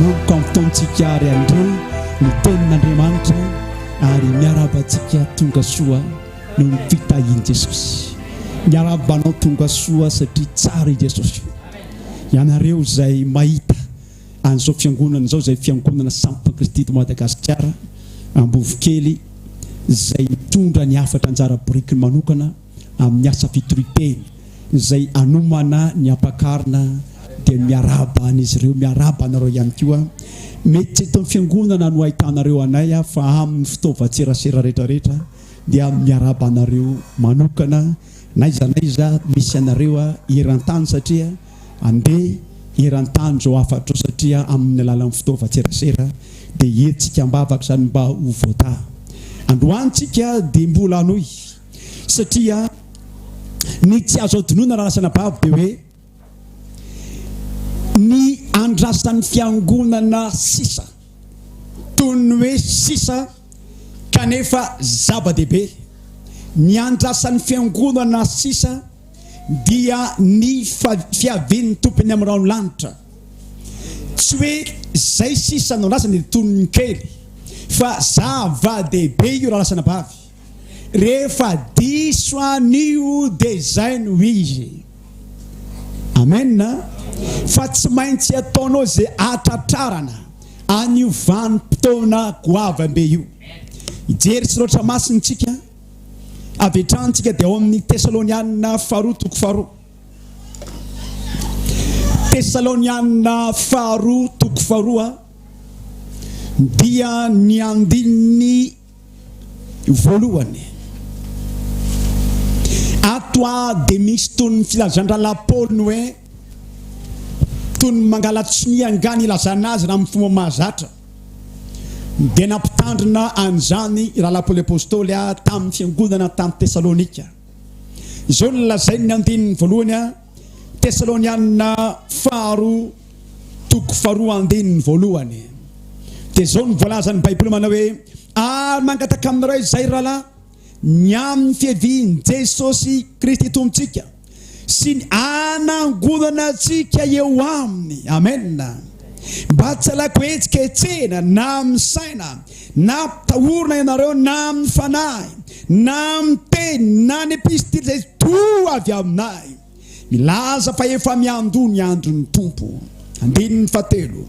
manomboka amin'ny fotoantsika ary andreo ny tenin'Andriamanitra ary miarabantsika tonga soa no ny fitahiany Jesosy. Miarabanao tonga soa satria tsara i Jesosy. Ianareo izay mahita an'izao fiangonana izao izay fiangonana Sampy Kristy to Madagasikara Ambovokely izay mitondra ny afatra anjara boriky manokana amin'ny asa fitoriteny izay anomana ny ampakarina dia miaraba an'izy ireo, miaraba anareo ihany koa. Mety tsy eto fiangonana no ahitanareo anay fa amin'ny fitaovan-tserasera rehetrarehetra dia miaraba anareo manokana naiza misy anareo eran-tany satria andeha eran-tany zao afatra satria amin'ny alalan'ny fitaovan-tserasera dia entsika mbavaka zany mba ho voata. Androantsika dia mbola anoy satria ny tsy azo adonona raha lasana bavy dia hoe ny andrasan'ny fiangonana sisa toy ny hoe sisa kanefa zava-dehibe. Ny andrasan'ny fiangonana sisa dia ny fiavian'ny tompony amin'ny rano lanitra. Tsy hoe zay sisa no andrasany dia toy ny kely fa zava-dehibe io raha lasana bavy. Rehefa diso anio dia izay no izy. Amen. Fa tsy maintsy ataonao izay atratrarana anio vanim-potoana goavambe io. Ijery sy loatra masintsika avitrantsika dia ao amin'ny Tesalonianina faharoa toko faharoa. Tesalonianina faharoa toko faharoa dia ny andininy voalohany. Ato dia misy toy ny filazandrala Paoly ny hoe toy ny mangalatsy angany ilazana azy raha amin'ny fomba mahazatra dia nampitandrina an'izany raha Paoly apôstôly tamin'ny fiangonana tamin'ny Tesalonika. Izao no lazainy ny andininy voalohany Tesalonianina faharoa toko faharoa andininy voalohany. Dia izao no voalazan'ny Baiboly manao hoe ary mangataka aminareo izay rahalahy ny amin'ny fiavian'i Jesosy Kristy tompontsika sy ny anangonana antsika eo aminy. Amen. Mba tsy alako etsiketsena na amin'ny saina na tahorona ianareo na amin'ny fanahy na amin'ny teny na ny epistily izay to avy aminay. Milaza fa efa miando ny andron'ny tompo. Andininy fahatelo.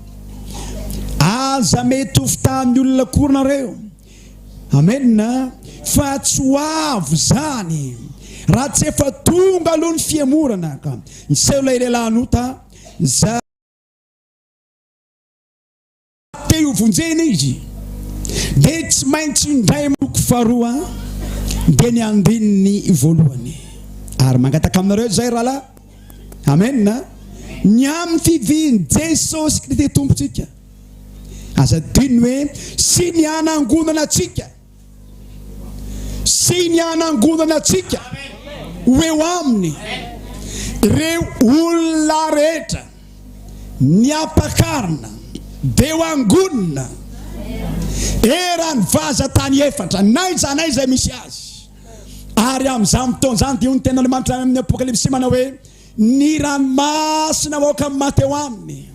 Aza mety ho fitahan'ny olona korinareo. Amen. Fa tsy ho avo zany raha tsy efa tonga aloha ny fiamorana ka iseho ilay lehilahinota za te ho vonjena izy dia tsy maintsy indray moko faharoa dia ny andininy voalohany. Ary mangataka aminareo zay rahalahy. Amen. Ny amin'ny fivian'i Jesosy Kristy tompontsika aza diny hoe sy ny anangonana atsika sy ny anangonana atsika ho eo aminy ireo olona rehetra ny ampakarina dia ho angonina eran'ny vaza tany efatra naiza izay misy azy. Ary amin'izany fotoana izany dia ny tena Andriamanitra amin'ny Apokalipsy manao hoe ny ranomasina vaoaka maty eo aminy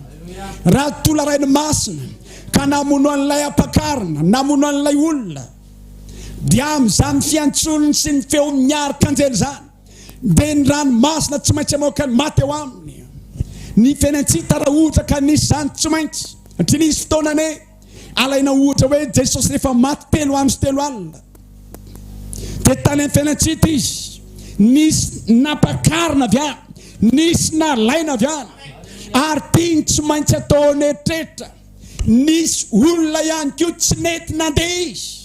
raha tola rainy masina ka namono an'ilay ampakarina namono an'ilay olona dia amin'izany fiantsoniny sy ny feo miarika anjely zany dia ny ranomasina tsy maintsy amaoaka ny maty eo aminy. Ny fiainantsika raha ohatra ka nisy zany tsy maintsy satria nisy fotoanane alaina ohatra hoe Jesosy rehefa maty 3 andro sy 3 alina dia tany amin'ny fiainantsika izy nisy nampakarina avy any nisy nalaina avy any ary tiany tsy maintsy atao netrehitra. Nisy olona ihany koa tsy nety nandeha izy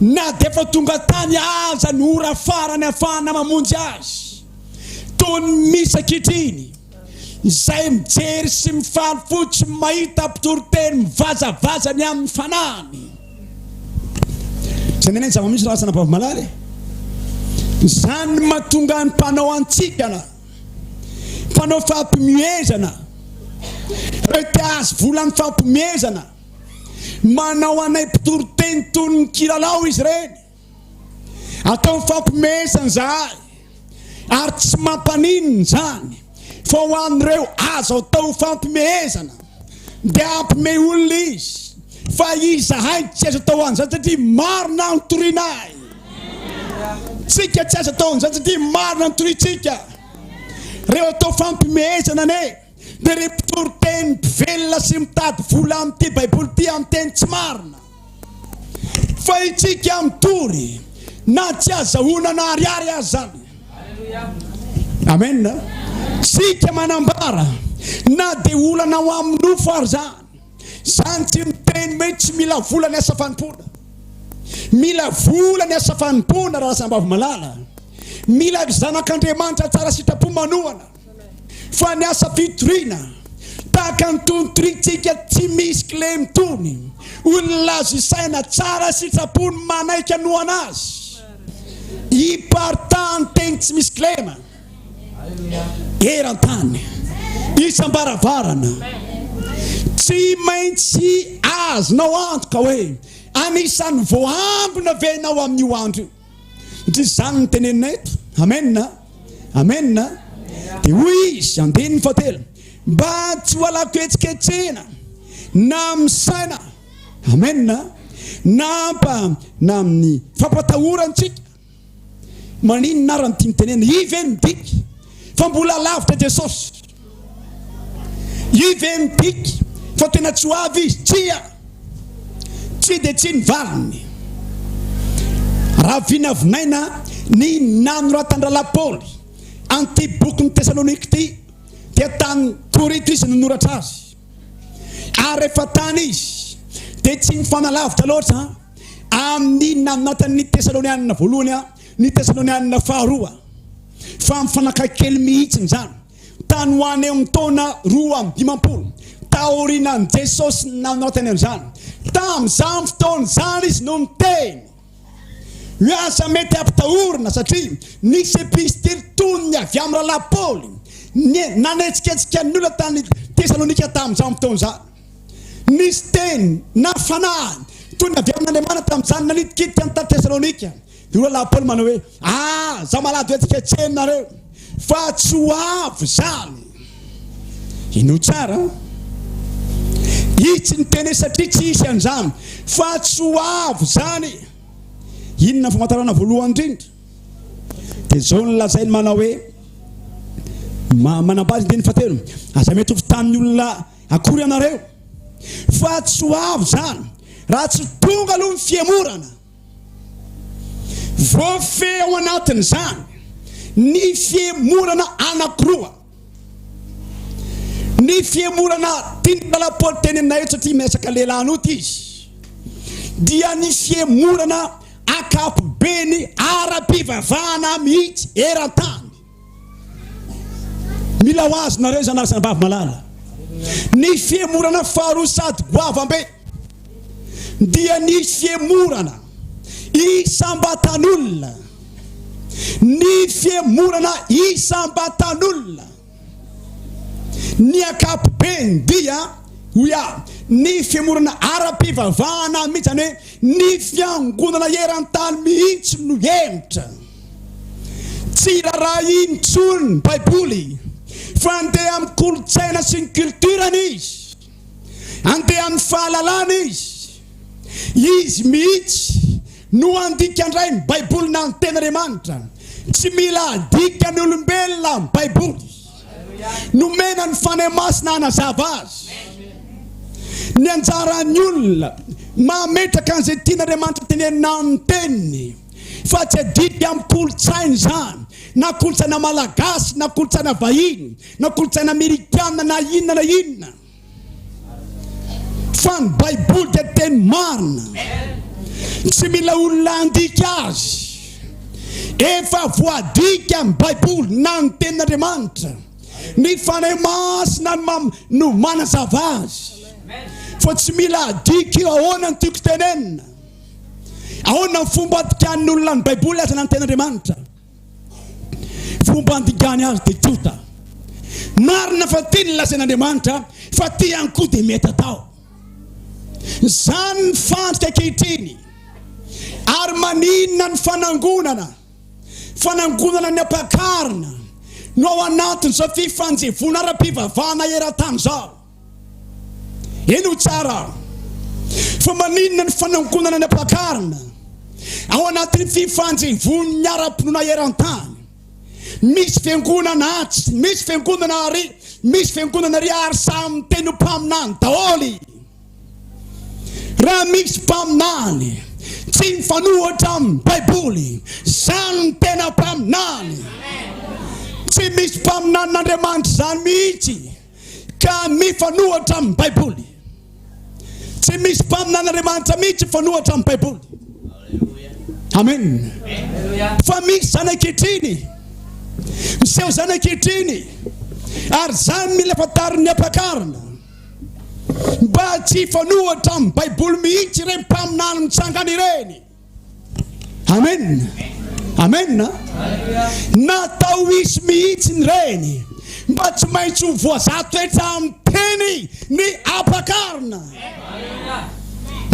na dia efa tonga tany aza ny ora farany afahana mamonjy azy toy ny misy ankehitriny izay mijery sy mifaly fotsy mahita mpitoriteny mivazavazany amin'ny fanahiny. Zay nenay zava-misy raha lasana bavy malala zany mahatonga ny mpanao antsikana mpanao fampimihezana rety azy volany fampimihezana manao anay mpitoriteny toy ny kilalao izy reny atao fampimihezana zahay ary tsy mampaninina zany fa ho an'ireo azo atao fampimihezana dia ampime olona izy fa izahay tsy azo atao an'izany satria marina ny torinay. Tsika tsy azo atao an'izany satria marina ny torintsika. Reo atao fampimehezana ne dia re mpitoroteny mpivelona sy mitady vola amin'ity baiboly ty amin'ny teny tsy marina. Fa itsika mitory na tsy azahoana na ariary azy zany. Amen. Tsika manambara na dia olana ho amin'ny nofo ary zany. Zany tsy miteny hoe tsy mila vola ny asa fanimpona. Mila vola ny asa fanimpona raha sambavy malala. Mila zanak'Andriamanitra tsara sitrapo manohana. Fa ny asa fitoriana tahaka ny tontoritsika tsy misy clé mitony. Olona azo isaina tsara sitrapony manaika nohana azy. Ipartany teny tsy misy cléma. Eran-tany isam-baravarana tsy maintsy azonao antoka hoe anisan'ny voambina venao amin'io andro io. Tsy zany ny tenenina eto. Amen. Amen. Dia hoy izy andininy fahatelo mba tsy ho alako etsiketsena na amin'ny saina. Amen. Na amin'ny fampatahorantsika. Maninona ary ny tiany tenenina ivy midika fa mbola lavitra Jesosy. Ivy midika fa tena tsy ho avy izy. Tsy dia tsy nivaliny. Raha vinavinaina ny nanoratandra Paoly anty boky ny Tesalonika ty dia tany Korito izy nanoratra azy. Ary rehefa tany izy dia tsy mifanalavitra loatra amin'ny nanoratan'ny Tesalonianina voalohany ny Tesalonianina faharoa. Fa mifanakakely mihitsiny zany. Tany ho any amin'ny taona 2:50 taorinan Jesosy nanoratany amin'izany. Tamin'izany fotoana zany izy no miteny asa mety ampitahorina satria nisy epistily tonony avy amin'ny rahalahy Paoly nanetsiketsika ny olona tany Tesalonika tamin'izany fotoana zany. Nisy teny na fanahy tonony avy amin'Andriamanitra tamin'izany nanitikidika ny tany Tesalonika. Dia rahalahy Paoly manao hoe za malady etsiketsenareo fa tsy ho avy zany. Ino tsara? Itsy ny teny satria tsy isy an'izany fa tsy ho avy zany. Inona famantarana voalohany indrindra? Dia zao ny lazainy manao hoe manambady ny fahatelo aza mety ho vitan'ny olona akory anareo fa tsy ho avy zany raha tsy tonga aloha ny fiemorana. Voafehy ao anatin'izany ny fiemorana anakiroa. Ny fiemorana tian'ala Paoly tenenina eto satria miasaka lehilahin'oty izy dia ny fiemorana akapobeny ara-pivavahana mihitsy eran-tany. Mila ho azy nareo zanary sambavy malala. Ny fiemorana faharoa sady goavam-be dia ny fiemorana isam-batan'olona. Ny fiemorana isam-batan'olona. Ny akapobeny dia ny fiemorana ara-pivavahana mihitsy zany hoe ny fiangonana eran-tany mihitsy no henitra. Tsy raha intsony ny baiboly fa andeha amin'ny kolotsaina sy ny kulturany izy. Andeha amin'ny fahalalana izy. Izy mihitsy no andikandray ny baiboly na ny ten'Andriamanitra. Tsy mila adika ny olombelona ny baiboly. Nomena ny fanahy masina hanazava azy. Ny anjaran'ny olona mametraka an'izay tian'Andriamanitra tenenina amin'ny teniny fa tsy adika amin'ny kolotsaina zany. Na kolotsaina malagasy na kolotsaina vahiny na kolotsaina amerikana na inona. Fa ny baiboly dia teny marina. Tsy mila olona andika azy. Efa voadika amin'ny baiboly na ny tenin'Andriamanitra. Ny fanahy masina no manazava azy. Fa tsy mila adika io ahoana ny tiako tenenina. Ahoana ny fomba andikan'ny olona ny baiboly aza na ny tenin'Andriamanitra. Fomba andikany azy dia tota. Marina fa ty ny lazain'Andriamanitra fa ty ihany koa dia mety atao. Zany ny fandrika ankehitriny. Ary maninona ny fanangonana ny ampakarina no ao anatin'izao fifanjevona ara-pivavahana eran-tany zao. eno tsara fa maninona ny fanangonana ny ampakarina ao anatin'ny fifanjevony miara-ponona eran-tany. Misy fiangonana atsy, misy fiangonana ary, misy fiangonana ry ary samy teny mpaminany daholo. Raha misy mpaminany tsy mifanohitra amin'ny Baiboly, zany tena mpaminany. Tsy misy mpaminan'Andriamanitra zany mihitsy ka mifanohitra amin'ny Baiboly. Tsy misy mpaminan'Andriamanitra mihitsy mifanohitra amin'ny Baiboly. Amen. Fa misy zanakehitriny, miseho zanakehitriny, ary zany mila fantarin'ny ampakarina mba tsy fanohatra amin'ny Baiboly mihitsy ireny mpaminany mitsangana ireny. Amen. Amen. Natao hisy mihitsy ny reny mba tsy maintsy ho voazato amin'ny teny ny ampakarina.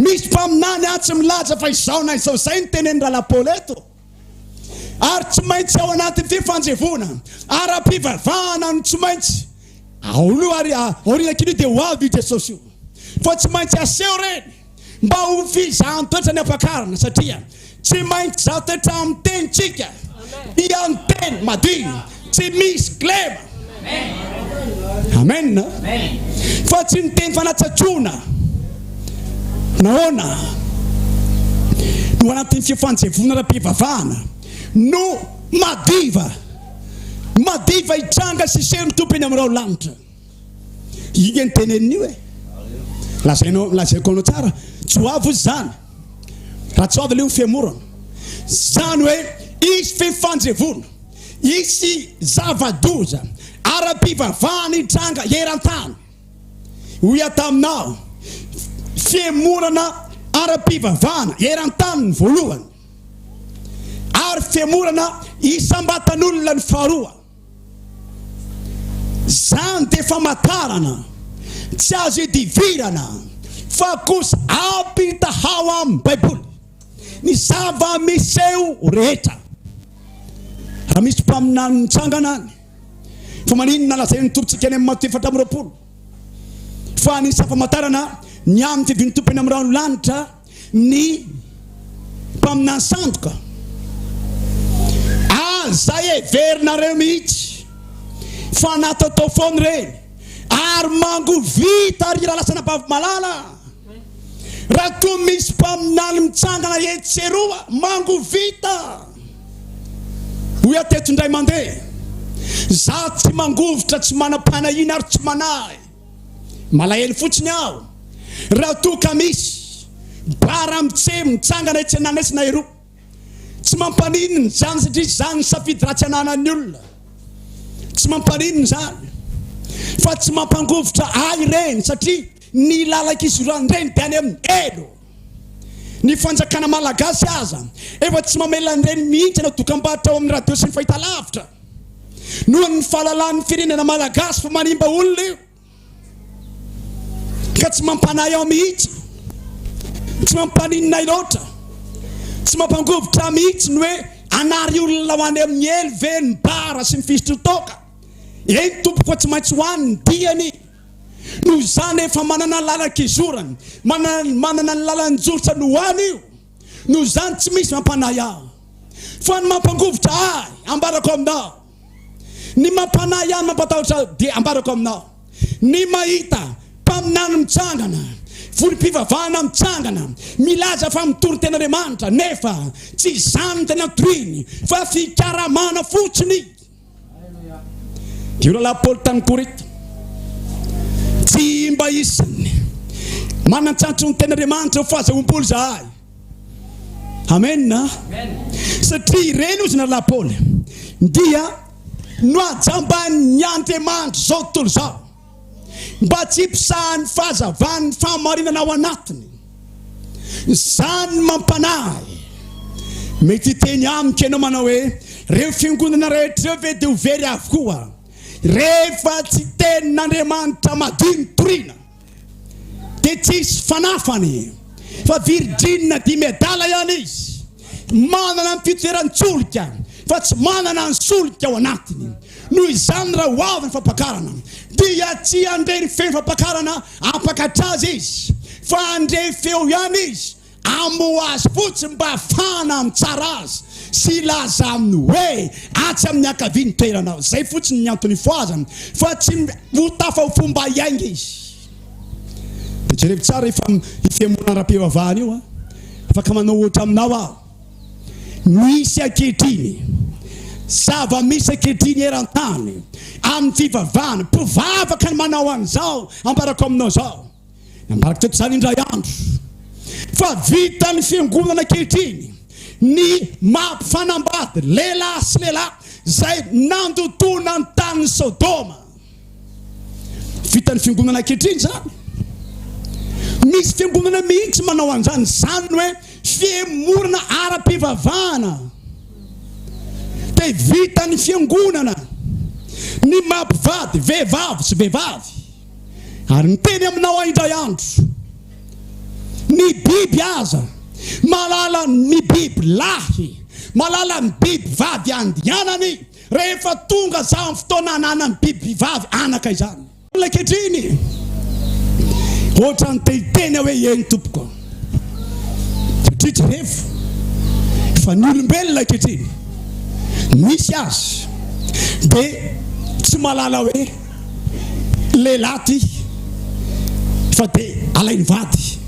Misy mpaminany atsy milaza fa izao na izao zay ny tenen'ny Ralapaoly eto, ary tsy maintsy ao anatin'ny fifanjevona ara-pivavahana no tsy maintsy aoriana kiny dia ho avy Jesosy io, fa tsy maintsy aseho reny mba ho fizahan'ny toetra ny ampakarina, satria tsy maintsy za toetra amin'ny tenitsika iany teny madio tsy misy glema. Amen. Fa tsy ny teny fanatsatsoana nahoana no anatin'ny fifanjevona ara-pivavahana no madiva hitranga siseny tompony amin'irao lanitra. Iny ny teneniny io lazaiko anao tsara, tsy ho avy ozy zany raha tsy ho avy le ho fiamorana. Zany hoe isy fifanjevona, isy zava-doza ara-pivavahana hitranga eran-tany. Hoia taminao fiamorana ara-pivavahana eran-tany ny voalohany, ary fiamorana isambatan'olona ny faharoa. Zany dia famantarana tsy azo idivirana fa kosa ampitahao amin'ny Baiboly ny zava-miseho rehetra. Raha misy mpaminany mitsangana any, fa maninona lazainy tompontsika any amin'ny Matteo 4:20 fa anisy famantarana ny amin'ny fivian'ny tompony amin'ny rano lanitra ny mpaminany sandoka. Zay heverinareo mihitsy fa natatao foana reny ary mangovita ary raha lasana bavy malala. Raha toa misy mpaminany mitsangana etseroa mangovita. Hoy ateto indray mandeha, za tsy mangovitra, tsy manam-panahina ary tsy manahy, malahelo fotsiny aho. Raha toa ka misy bara mitsangana etsenanesi na eroa, tsy mampanininy zany satria zany safidy ratsy ananan'ny olona, tsy mampanininy zany, fa tsy mampangovitra ahy reny satria ny lalak'isorany reny dia any amin'ny elo. Ny fanjakana malagasy aza efa tsy mamelany reny mihitsy na dokam-barotra ao amin'ny radio sy ny fahitalavitra noho ny fahalalan'ny firenena malagasy fa manimba olona io, ka tsy mampanahy ao mihitsy, tsy mampaninina loatra, tsy mampangovitra mihitsy ny hoe anary olona ho any amin'ny elo ve ny bara sy ny fisotrotoka. Eny tompoko tsy maintsy ho any ny diany. Noho zany efa manana ny lalak'izorany, manana ny lalany jorotra no hoany io. Noho zany tsy misy mampanahy aho, fa ny mampangovitra ahy ambarako aminao, ny mampanahy ahy mampatahotra dia ambarako aminao. Ny mahita mpaminany mitsangana, vorim-pivavahana mitsangana, milaza fa mitory ten'Andriamanitra nefa tsy zany tena toriny fa fikaramana fotsiny. Io Ralapaoly tany Korita, tsy mba isany manan-tsantso ny ten'Andriamanitra ho fahazahoam-polo zahay. Amen. Satria ireny ozy na Ralapaoly dia no ajambany Andriamanitra zao tontolo zao mba tsy hipisahany fahazavany fahamarinana ao anatiny. Zany mampanahy. Mety teny amiko ianao manao hoe reo fiangonana rehetra reo ve dia ho very avokoa rehefa tsy tenin'Andriamanitra madio ny torina dia tsisy fanafany, fa virdrina dimedala ihany izy, manana ny fitoeran-tsolika fa tsy manana ny solika ao anatiny. Noho izany raha ho avy ny fampakarana dia tsy andre ny fehfampakarana ampakatrazy izy fa andre feo ihany izy amoazy fotsiny mba afana mitsara azy sy laza aminy hoe atsy amin'ny akaviany toerana zay fotsiny ny antony foazany fa tsy hotafa ho fomba iainga izy. Dia jerevy tsara ifemona ara-pivavahana io afaka manao ohatra aminao aho. Misy ankehitriny zava-misy ankehitriny eran-tany amin'ny fivavahana mpivavaka ny manao an'izao ambarako aminao zao ambarako teto zany indray andro fa vita ny fiangonana ankehitriny ny mampifanambady lehilahy sy lehilahy zay nandotona ny tanin'ny Sodoma. Vita ny fiangonana ankehitriny zany. Misy fiangonana mihitsy manao an'izany, zany hoe fiemorana ara-pivavahana. Dia vita ny fiangonana ny mampivady vehivavy sy vehivavy ary ny teny aminao indray andro ny biby aza malala ny biby lahy malala ny biby vavy andianany rehefa tonga za amin'ny fotoana ananany biby vavy anaka izany. Ankehitriny ohatra ny teny hoe eny tompoko satria jerefo fa ny olombelona ankehitriny misy azy dia tsy malala hoe lehilahy ty fa dia alainy vady,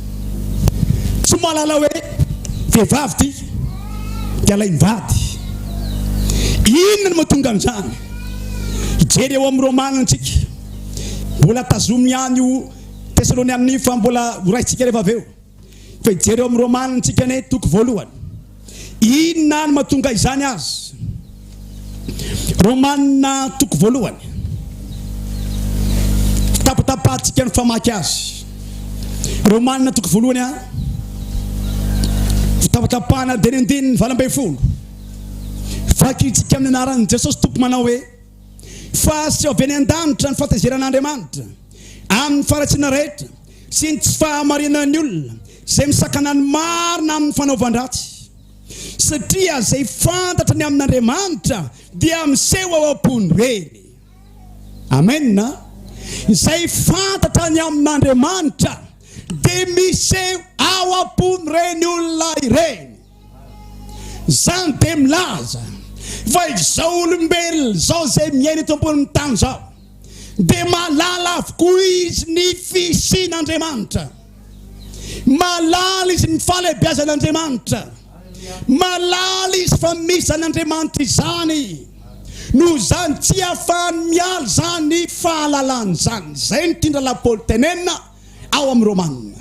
tsy malala hoe vehivavy ty dia alainy vady. Inona no mahatonga an'izany? Hijery eo amin'ny Romana antsika mbola tazominy ihany io Tesalonianina fa mbola horaitsika rehefa avy eo fa hijery eo amin'ny Romana antsika ne toko voalohany. Inona no mahatonga izany azy? Romana toko voalohany tapatapahantsika ny famaky azy. Romana toko voalohany tapatapahana dinindininy valambefolo fakitsika amin'ny anaran'i Jesosy tompo manao hoe fa sy avy any an-danitra ny fatazeran'Andriamanitra amin'ny faratsiana rehetra sy ny tsy fahamarinan'ny olona izay misakana ny marina amin'ny fanaovan-dratsy satria izay fantatra ny amin'Andriamanitra dia miseho ao am-pony reny. Amen. Izay fantatra ny amin'Andriamanitra dia miseho ao am-pony reny olona ireny. Zany dia milaza fa izao olombelona zao izay miaina eto ambonin'ny tany zao dia malala avokoa izy ny fisian'Andriamanitra, malala izy ny fahalehibiazan'Andriamanitra, malala izy fa misy an'Andriamanitra izany noho zany tsy ahafahany miala zany fahalalany zany. Zay ny tindra Paoly tenenina ao amin'ny Romana.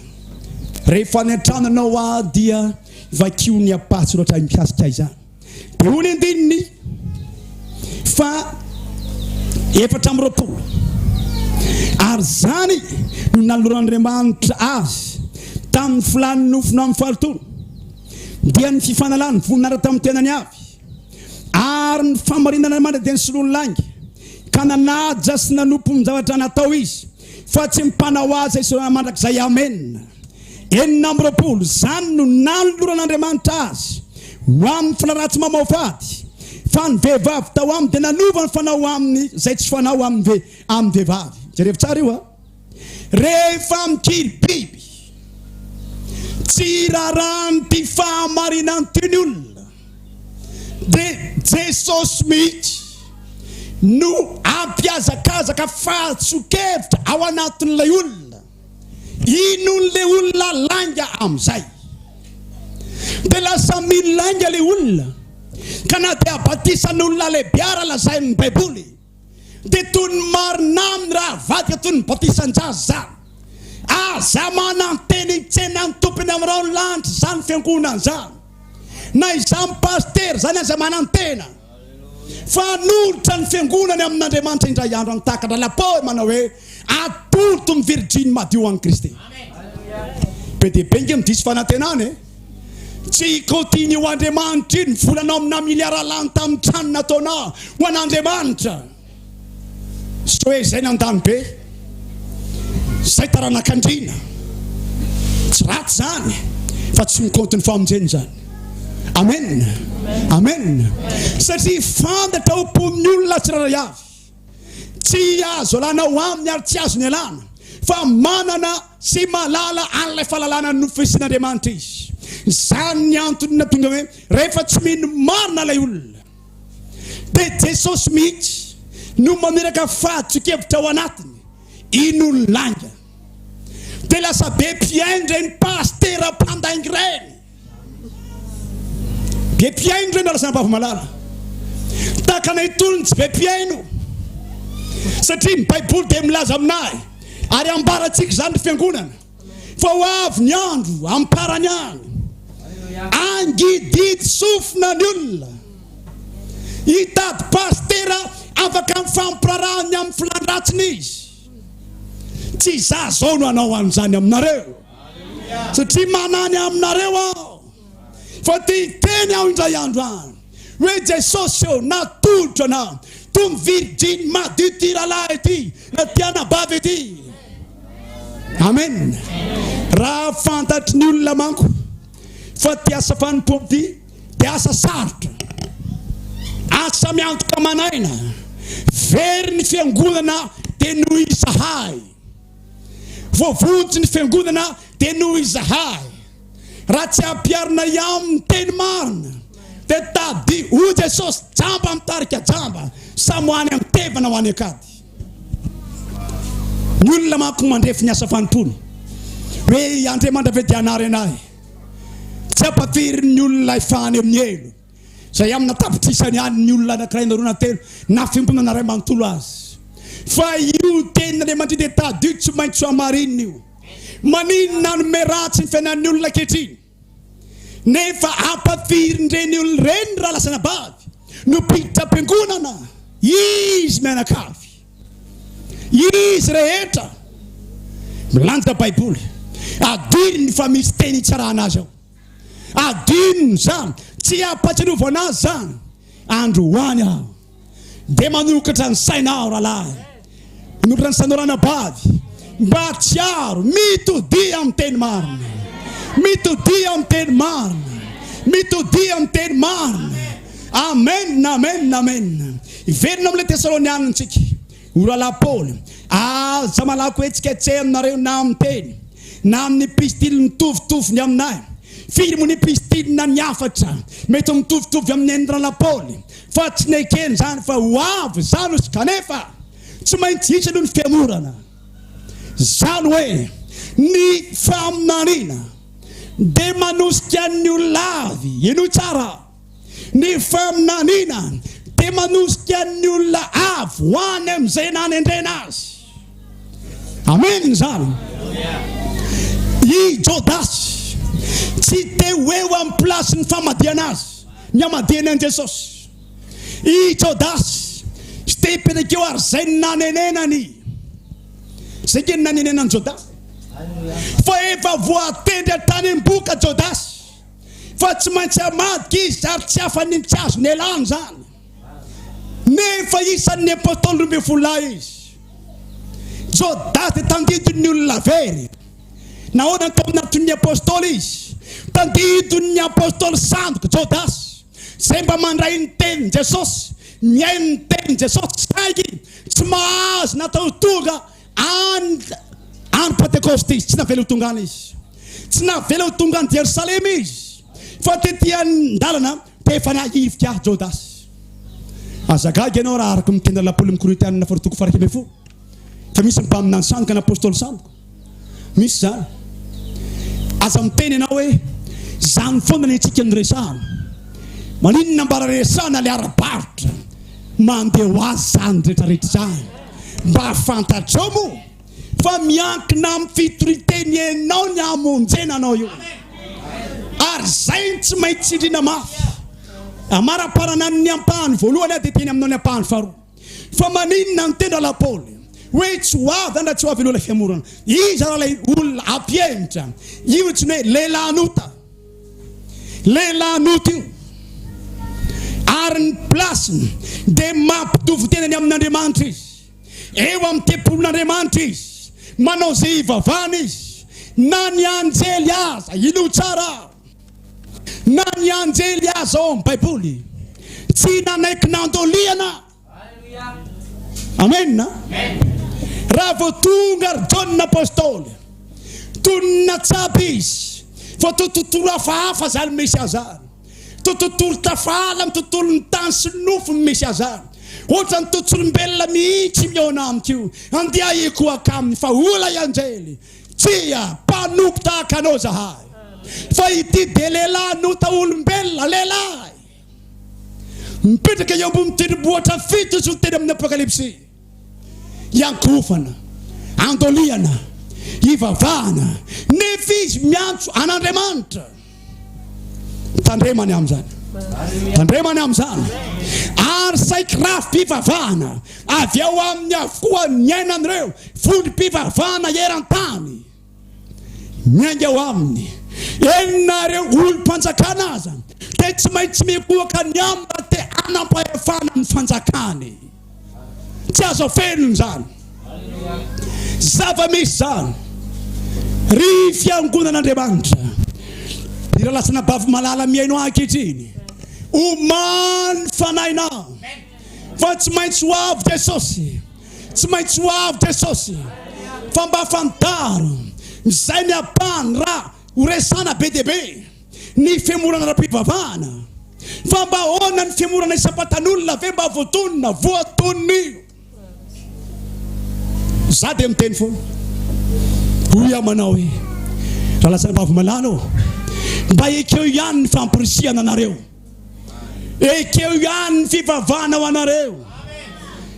Rehefa ny an-tranonao dia vakio ny apatsy loatra mikasika izany. Dia hoy ny andininy fa 4:20 ary zany no naloran'Andriamanitra azy tamin'ny filany nofona amin'ny fahatoro dia ny fifanalany voninahitra tamin'ny tenany avy ary ny famarinana Andriamanitra dia nisoloany langy ka nanaja sy nanompo ny zavatra natao izy fa tsy mpanao azy isona mandrakizay. Amen. 4:20 zany no naloran'Andriamanitra azy ho amin'ny filaratsy mamaofady fa ny vehivavy tao aminy dia nanova ny fanao aminy zay tsy fanao amin'ny vehivavy. Jerevy tsara io rehefa mikiry biby tsy rarany ty fahamarinany teny olona dia Jesosy mihitsy no ampiazakazaka fahatsokevitra ao anatin'ilay olona. Inon'ilay olona langa amin'izay dia lasa milanga ilay olona ka na dia abatisan'olona lehibiara lazain'ny Baiboly dia toy ny marina amin'ny raha vadika toy ny batisan-jazy zany. Aza mananteny tsena ny tompony amin'ny rao ny lanitra zany fiangonana zany na izany paster zany aza manantena fa nolotra ny fiangonany amin'Andriamanitra indray andro any takatra Paoly manao hoe atolotro ny Virginy madio an'i Kristy. Be dia be nge midisy fanantenany tsy continue ho Andriamanitra iny volanao amina miliara lany tamin'ny trano nataonao ho an'Andriamanitra. Sy hoe izay nandany be zay taranakandrina tsy ratsy zany fa tsy mikontiny famonjeny zany. Amen. Amen. Satria fantatra ho pon'ny olona tsiraray avy tsy azo alana ho aminy ary tsy azo ny alana fa manana sy malala an'ilay fahalalana nofesin'Andriamanitra izy. Izany ny antony na tonga hoe rehefa tsy mino marina ilay olona dia Jesosy mihitsy no mameraka fahadikevitra ao anatiny iny olon'anga dia lasa be mpiaindra ny pastera mpandaingy ireny. Be mpiaino ireny alasana bava-malala tahaka nay tolony tsy be mpiaino satria ny Baiboly dia milaza aminahy ary ambaratsika izany ny fiangonana fa ho avy ny andro amparany any angididy sofina ny olona hitady pastera afaka mifampiarahany amin'ny filandratsiny izy. Tsy za zao no anao an'izany aminareo satria manany aminareo aho fa ty teny aho indray andro any hoe Jesosy eo natolotra na tony virginy madio ty ralahy ity na tiana bavy ity. Amen. Raha fantatry ny olona manko fa ty asa fanompoana ty dia asa sarotra, asa miantoka manaina, very ny fiangonana dia noho izahay, voavotsy ny fiangonana dia noho izahay. Raha tsy ampiarina amin'ny teny marina dia tady ho Jesosy jamba mitarika jamba samy ho any amin'ny tevana ho any akady. Ny olona manko mandrefy ny asa fanompony hoe Andriamanitra ve dia anary anahy tsy ampafiry ny olona ifahany amin'ny elo zay amina tapitrisany any ny olona anankiray na roa na telo na fiomponana ray manontolo azy fa io tenin'Andriamanitra dia tady io tsy maintsy ho amarinina io. Maninona no meratsy ny fiainan'ny olona ankehitriny nefa ampafirindreny olona reny raha lasana bavy no mpiditra am-piangonana izy mianakavy izy rehetra milanja Baiboly adinony fa misy teny itsarana azy ao, adinony zany tsy ampatsiarova anazy zany andro hoany aho dia manokatra ny sainao rahalahy, manokatra ny sainao bavy mba tsy aro mitodia amin'ny teny marina, mitodia amin'ny teny marina, mitodia amin'ny teny marina. Amen, amen, amen. Iverina amin'ilay Tesalonianitsika orala Paoly aza malako hoe tsy ketsehana aminareo na amin'ny teny na amin'ny epistily mitovitovy ny aminay. Firy moa ny epistily na ny afatra mety mitovitovy amin'ny endrana Paoly fa tsy nekeny zany fa ho avy zany izy kanefa tsy maintsy hisy aloha ny fiamorana. Zany hoe ny faminaniana dia manosika ny olona avy ino tsara, ny faminaniana dia manosika ny olona avy ho any amin'izay nanendrena azy. Amen zany. I Jodasy tsy te hoeo amin'ny plasy ny famadiana azy ny amadiana an Jesosy. I Jodasy tsy te hipetraka ary zay ny nanenenany zay ke ny nanenenany Jodasy fa efa voatendry tany am-boka Jodasy fa tsy maintsy amadika izy ary tsy afany tsy azo ny elany zany nefa isan'ny apôstôly 12 izy. Jodasy dia tandidiny olona very nahoana tao anatin'ny apôstôly izy tandidiny apôstôly sandoka Jodasy zay mba mandray ny tenin Jesosy miaino ny tenin Jesosy saiky tsy mahazo natao tonga any Pentekosty izy tsy navela ho tonga any izy, tsy navela ho tonga any Jerusalema izy fa tetỳ an-dalana dia efa nahivika Jodasy. Azagaga ianao raha araka mitendra lapôly amin'ny Korintianina faratoko faraka ambin'ny folo fa misy mpaminany sandoka n'apôstôly sandoka misy zany aza miteny ianao hoe zany foana ny antsika ny resahana maninona mbara resahana le ara-baritra mandeha ho azy zany rehetrarehetra zany mba fantatrao moa fa miankina amin'ny fitoriteny enao ny amonjena anao io ary zay tsy maintsy tsindrina mafy amara-parana ny ampahany voalohany dia teny aminao ny ampahany faharoa fa maninona ny tendra lapôly hoe tsy ho avy andra tsy ho avy aloha ilay fiamorana izy raha ilay olona ampienitra io tsy hoe lehilahinota io ary ny plasiny dia mampitovy tenany amin'Andriamanitra izy eo amin'ny tempolon'Andriamanitra izy manao zay ivavana izy na ny anjely aza ino tsara na ny anjely aza ao amin'ny Baiboly tsy nanaiky nandoliana Amen. Raha vao tonga ary John apôstôly tonina tsapy izy fa tontolo hafahafa zany misy azany, tontolo tafala amin'ny tontolon'ny tany sy nofo misy azany, ohatrany tontolombelona mihitsy miona amiko andeha iko akaminy fa ola ianjely tsia mpanompo tahaka anao zahay fa ity de lehilahy nota olombelona lehilahy mipetraka eo ambony tendrombohitra fito izy teny amin'ny apokalipsy, iankofana, andoliana, ivavahana, nefa izy miantso an'Andriamanitra. Tandremany amin'izany, tandremany amin'izany, ary saika rafim-pivavahana avy ao amin'ny avokoa ny ainan'ireo vondrom-pivavahana eran-tany miainga ao aminy. Enareo olom-panjakana aza te tsy maintsy mikoaka ny amba te anampahefana ny fanjakany, tsy azo felony zany zava-misy zany ry fiangonan'Andriamanitra. Ira lasana bavy malala miaino ankehitriny omany fanahinao fa tsy maintsy ho avy Jesosy, tsy maintsy ho avy Jesosy fa mba fantaro izay ny apany raha horesana be dia be ny fiamorana ra-pivavahana fa mba ahoana ny fiamorana isam-patan'olona ve mba voatonina voatonio. Za dia miteny foana hoy amanao hoe raha lasana bavy malala mba ekeo ihany ny fampirisihana anareo, ekeo ihany ny fivavahana ho anareo,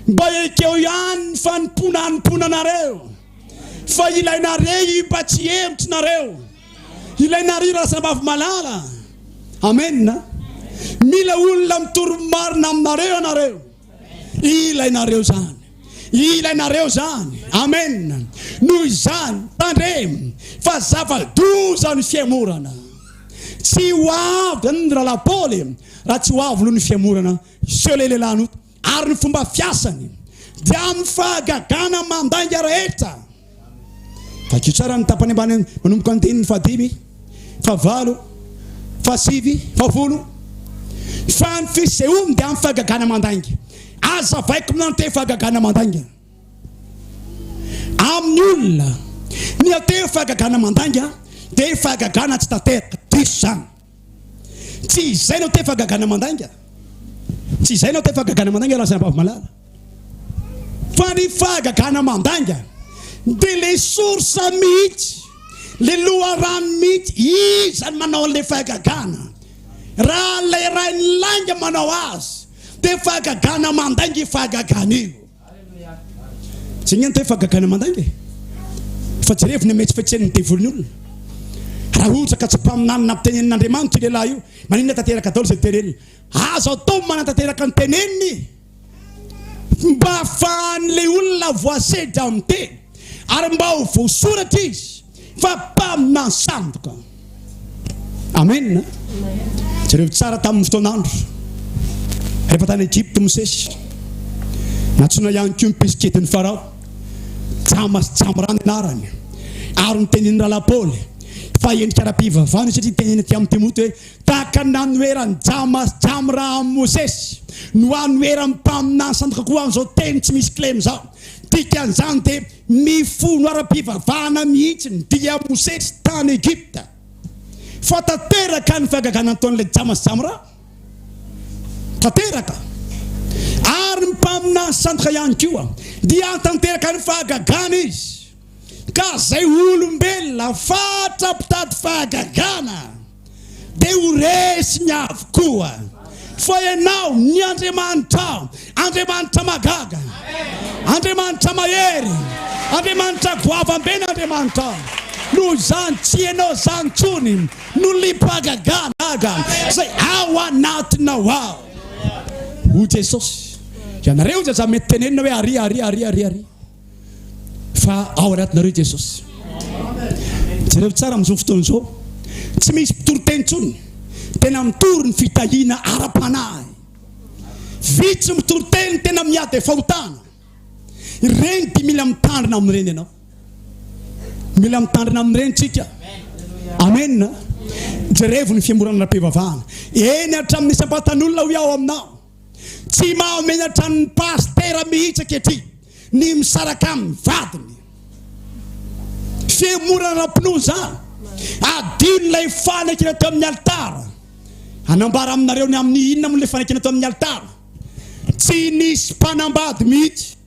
mba ekeo ihany ny fanomponanompoana anareo fa ilainareo mba tsy hevitry nareo, ilainareo raha sabavy malala. Amen. Mila olona mitoromarina aminareo anareo, ilainareo zany, ilainareo zany. Amen. Noho izany tandremo fa zava-doza ny fiamorana, tsy ho avy ny rahalahy Paoly raha tsy ho avy aloha ny fiamorana seo lehilahy ary ny fomba fiasany dia amin'ny fahagagana mandainga rehetra. Fakio tsara ny tapany ambany manomboka andininy fadimy, favalo, fasivy, favolo fa ny fisehoany dia amin'ny fahagagana mandainga. Aza vaiko minante fahagagana mandainga amin'ny olona ny ateo fahagagana mandainga dia fahagagana tsy tanteraka diso zany. Tsy izay no te fahagagana mandainga, tsy izay no te fahagagana mandainga raha sabavy malala fa ny fahagagana mandainga dia le sorsa mihitsy, le loharano mihitsy izany manao le fahagagana. Raha le ray ny langa manao azy dia fahagagana mandainga i fahagagana io. Tsy inona te fahagagana mandainga fa jerevina metsy fetsen'ny devoliny olona. Raha ohatra ka tsy mpaminanina amitenen'Andriamanitra io lehilahy io maninona tanteraka daholo izay teneniny, azo atao manatanteraka ny teneniny mba ahafahan'le olona voasedra amin'ny teny ary mba ho voasoratra izy fa mpaminany sandoka. Amen. Jereo tsara tamin'ny fotoan'andro rehefa tany Egypte Mosesy natsona ihany koa mpisiketiny Farao, Jamas Jamrany anarany ary nytenen'ny rahalahy Paoly fa endrika ara-pivavahana satria teneny aty amin'ny Timoty hoe tahaka nanoeran'ny Jamas Jamra amin'ny Mosesy no anoeran'ny mpaminany sandoka koa amin'izao teny tsy misy klem zao. Dikan'izany dia mifono ara-pivavahana mihitsy ny dia Mosesy tany Egypta fa tanteraka ny fahagagana ataon'ilay Jamas Jamra, tanteraka ary ny mpaminany sandoka ihany koa dia tanteraka ny fahagagana izy. Ka zay olombelona fatra mpitady fahagagana dia ho resiny avokoa fa ianao ny Andriamanitra, Andriamanitra magaga, Andriamanitra mahery, Andriamanitra goavambeny Andriamanitra. Noho izany tsy ianao zany tsony no lipahagagana zay ao anatinao ao. Ho Jesosy ianareo zaza mety tenenina hoe ary fa ao anatinareo Jesosy. Jereo tsara amin'izao fotoana izao tsy misy mpitoroteny tsony, tena mitory ny fitahiana ara-panahy. Vitsy mitoroteny tena miady fahotana. Ireny dia mila mitandrina amin'ireny ianao, mila mitandrina amin'ireny tsika. Amen. Jerevo ny fiamorana ra-pivavahana eny hatramin'ny isam-patan'olona ho ao aminao. tsy maomenatra ny pastera mihitsy ankety ny misaraka amin'ny vadiny fiemorana rampino zany adino lay fanekena teo amin'ny altara anambara aminareo ny amin'ny inona moa le fanekena teo amin'ny altara tsy nisy mpanambady mihitsy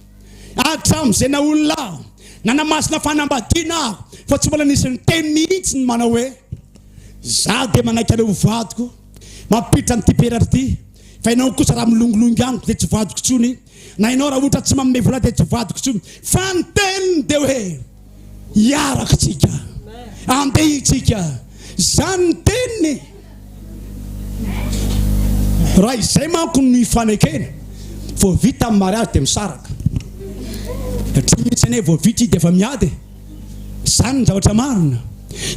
atram'izay na olona nanamasina fanambadiana fa tsy mbola nisy ny teny mihitsy ny manao hoe za de manaiky anao vadiko mampiditra ny typeratra ty fa ianao kosa raha milongolongy aniko de tsy vadiko tsony na ianao raha ohatra tsy manome vola de tsy vadiko tsony fa ny teniny de hoe iarakitsika andehitsika zany ny teniny raha izay manko ny fanekena vao vita amin'ny mariage de misaraka satria misy ane vao vita de efa miady zany ny zavatra marina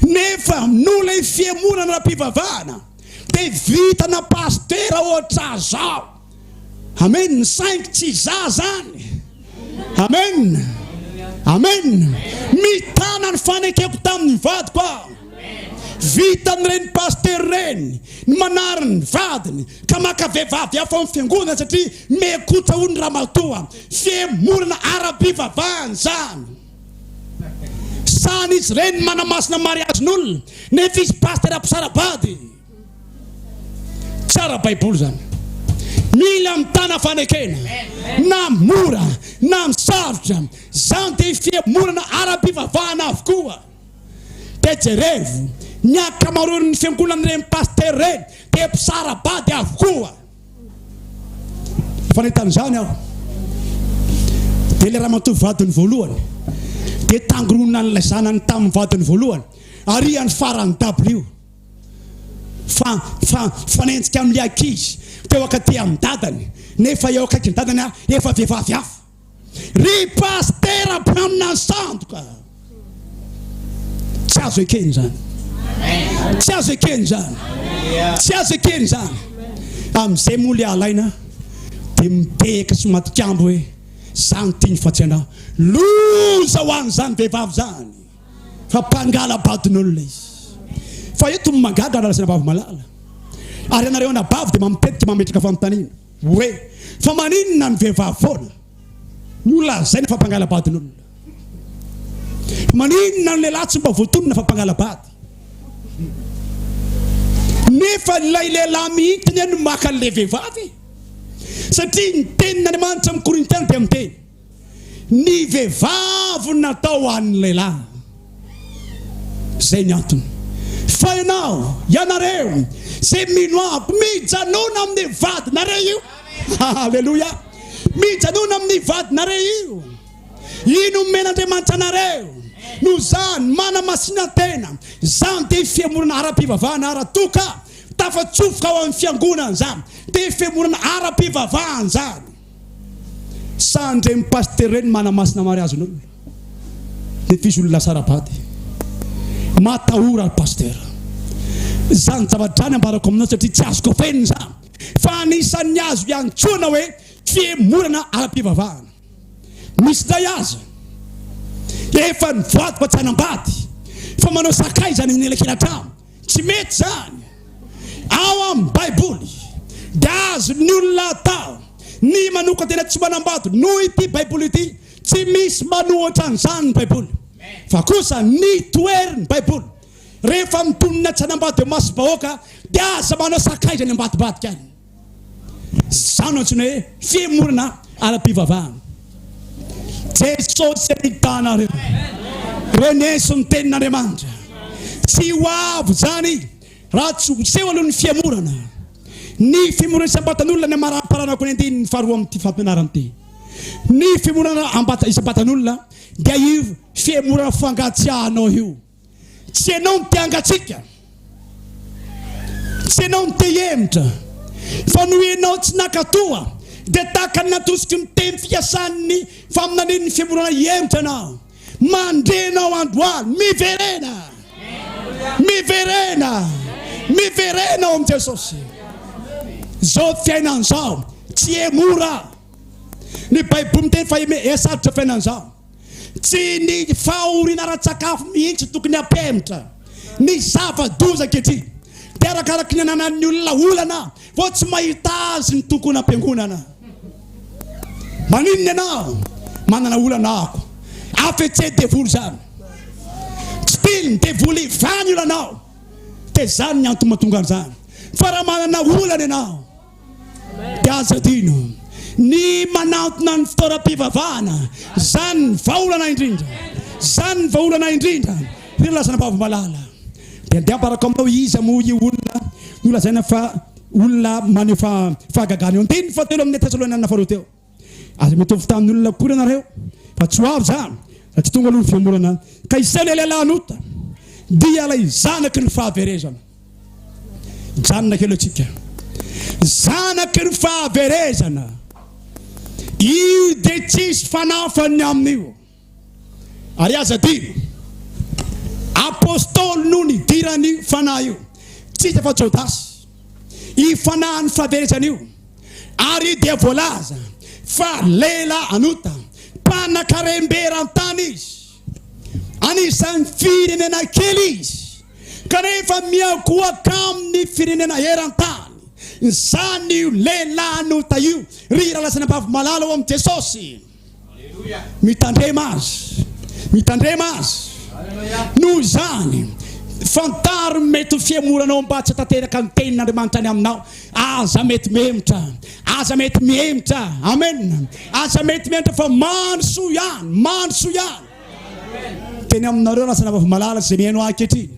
nefa noho lay fiemorana raha-pivavahana de vitana pastera ohatra zao amen ny saingy tsy za zany amen amen mitana ny fanekeko tamin'ny vadiko aho vitany reny paster reny ny manary ny vadiny ka maka vehivavy hafa amin'ny fiangonana satria mekotra ho ny ramatoa fiemorana ara-pivavahana zany sany izy reny manamasina mariazin'olona nefa izy paster ampisarabady tsara baiboly zany mila mitana fanekena na mora na misarotra zany de fiemorana ara-pivavahana avokoa de jerevo ny akamaroan'ny fiangonana reny paster reny de mpisarabady avokoa fanentan'izany aho de le raha matoa vadiny voalohany de tangoronina n'ilay zanany tamin'ny vadiny voalohany ariany farany dabrio fanenjika amin'ny ankizy teo akaty amin'ny dadany nefa eo akaiky ny dadany efa vehivavy hafa ry pastera amina sandoka tsy azo ekeny zany tsy azo ekeny zany tsy azo ekeny zany amin'izay moa le alaina de mipeka sy matikambo hoe zany tiany fatsy anao loza ho an'izany vehivavy zany fa mpangala badin'olona izy fa eto mangada alasina bavy malala ary anareo anabavy de mamitetika mametraka famotanina hoe fa maninona ny vehivavy foana nolazay na fa mpangala badin'olona maninona ny lehilahy tsy mba voatonona fa mpangala bady nefa lay lehilahy mihitiny no maka le vehivavy satria ny tenin'Andriamanitra amin'ny Korintena de miteny ny vehivavy natao an'ny lehilahy zay ny antony fa ianao ianareo zay minoabo mijanona amin'ny vadinareo io halleluja mijanona amin'ny vadinareo io ino men'Andriamanitra anareo no zany mana masina tena zany de fiemorana ara-pivavahana ara-toka tafatsofoka ao amin'ny fiangonana zany de fiemorana ara-pivavahana zany sandre paster reny mana masina mariazin'olona de fisy olona sarabady matahora paster zany zavadrany ambarako aminao satria tsy azoko feniny zany fa anisan'ny azo iantsoana hoe fiemorana ara-pivavahana misy day aza efa ny vadiko tsy anambady fa manao sakay zany ny elekelatrano tsy mety zany ao amin'ny baiboly de azo ny olona atao ny manoka tena tsy manambady noho ity baiboly ity tsy misy manohatra an'izany ny baiboly fa kosa ny toeriny baiboly rehefa mitonina tsy anambady masy bahoaka de aza manao sakay zany ambadibadika any zany antsony hoe fiemorana ara-pivavahana Jesosy hitanareo reneso ny tenin'Andriamanitra tsy ho avo zany raha tsy seho aloha ny fiemorana ny fiemorana isam-batan'olona ny amaramparanako ny andiny ny faharoa amin'ity fampianarana ity ny fiemorana isam-batan'olona dia io fiemorana fangatsiahanao io tsy ianao ny te-angatsika tsy ianao ny te-hemitra fa noho ianao tsy nakatoa de taka natosiky miteny fiasan'ny faminaniny ny fiemorana hemitra anao mandrenao androany miverena miverena miverena ao amin'i Jesosy zao fiainan'izao tsy emora ny baiboly miteny fa esarotra fiainan'izao tsy ny fahoriana ara-tsakafo mihitsy tokony ampemitra ny zava-doza ankehitriny de arakaraky ny ananan'ny olona olana vao tsy mahita azy ny tokony ampiangonana Maninona ianao manana olana ako afetsy devoly zany still devoly vany olanao te zany ny antomatonga an'izany fa raha manana olana ianao dia aza adino ny manantona ny fitoram-pivavahana zany vaolana indrindra zany vaolana indrindra ry lazana bava-malala dia ambarako aminao izy moa olona no lazaina fa olona maneho fahagagana eo anteny fatelo amin'ny Tesaloniana faharoa teo aza mitovy tamin'ny olona kory ianareo fa tsy ho avy zany raha tsy tonga aloha ny fiamorana ka isany lehilahy anota dia ilay zanaky ny fahaverezana janona kely atsika zanaky ny fahaverezana io dia tsisy fanafany amin'io ary aza dino apôstôly no ny dirany fanahy io tsisy efa Jodasy i fanahy ny fahaverezana io ary dia voalaza fa lehilahy anota mpanan-karem-beran-tany izy anisan'ny firenena kely izy kanefa miakoaka amin'ny firenena eran-tany izany io lehilahy anota io ry lasana bava-malala ao amin'ny Jesosy mitandrema azy noho izany fantaro mety fiamoranao mba tsy tanteraka ny tenin'Andriamanitra any aminao aza mety mihemitra amen aza mety mihemitra fa mandso ihany teny aminareo lasana bava-malala zay mihaino ankehitriny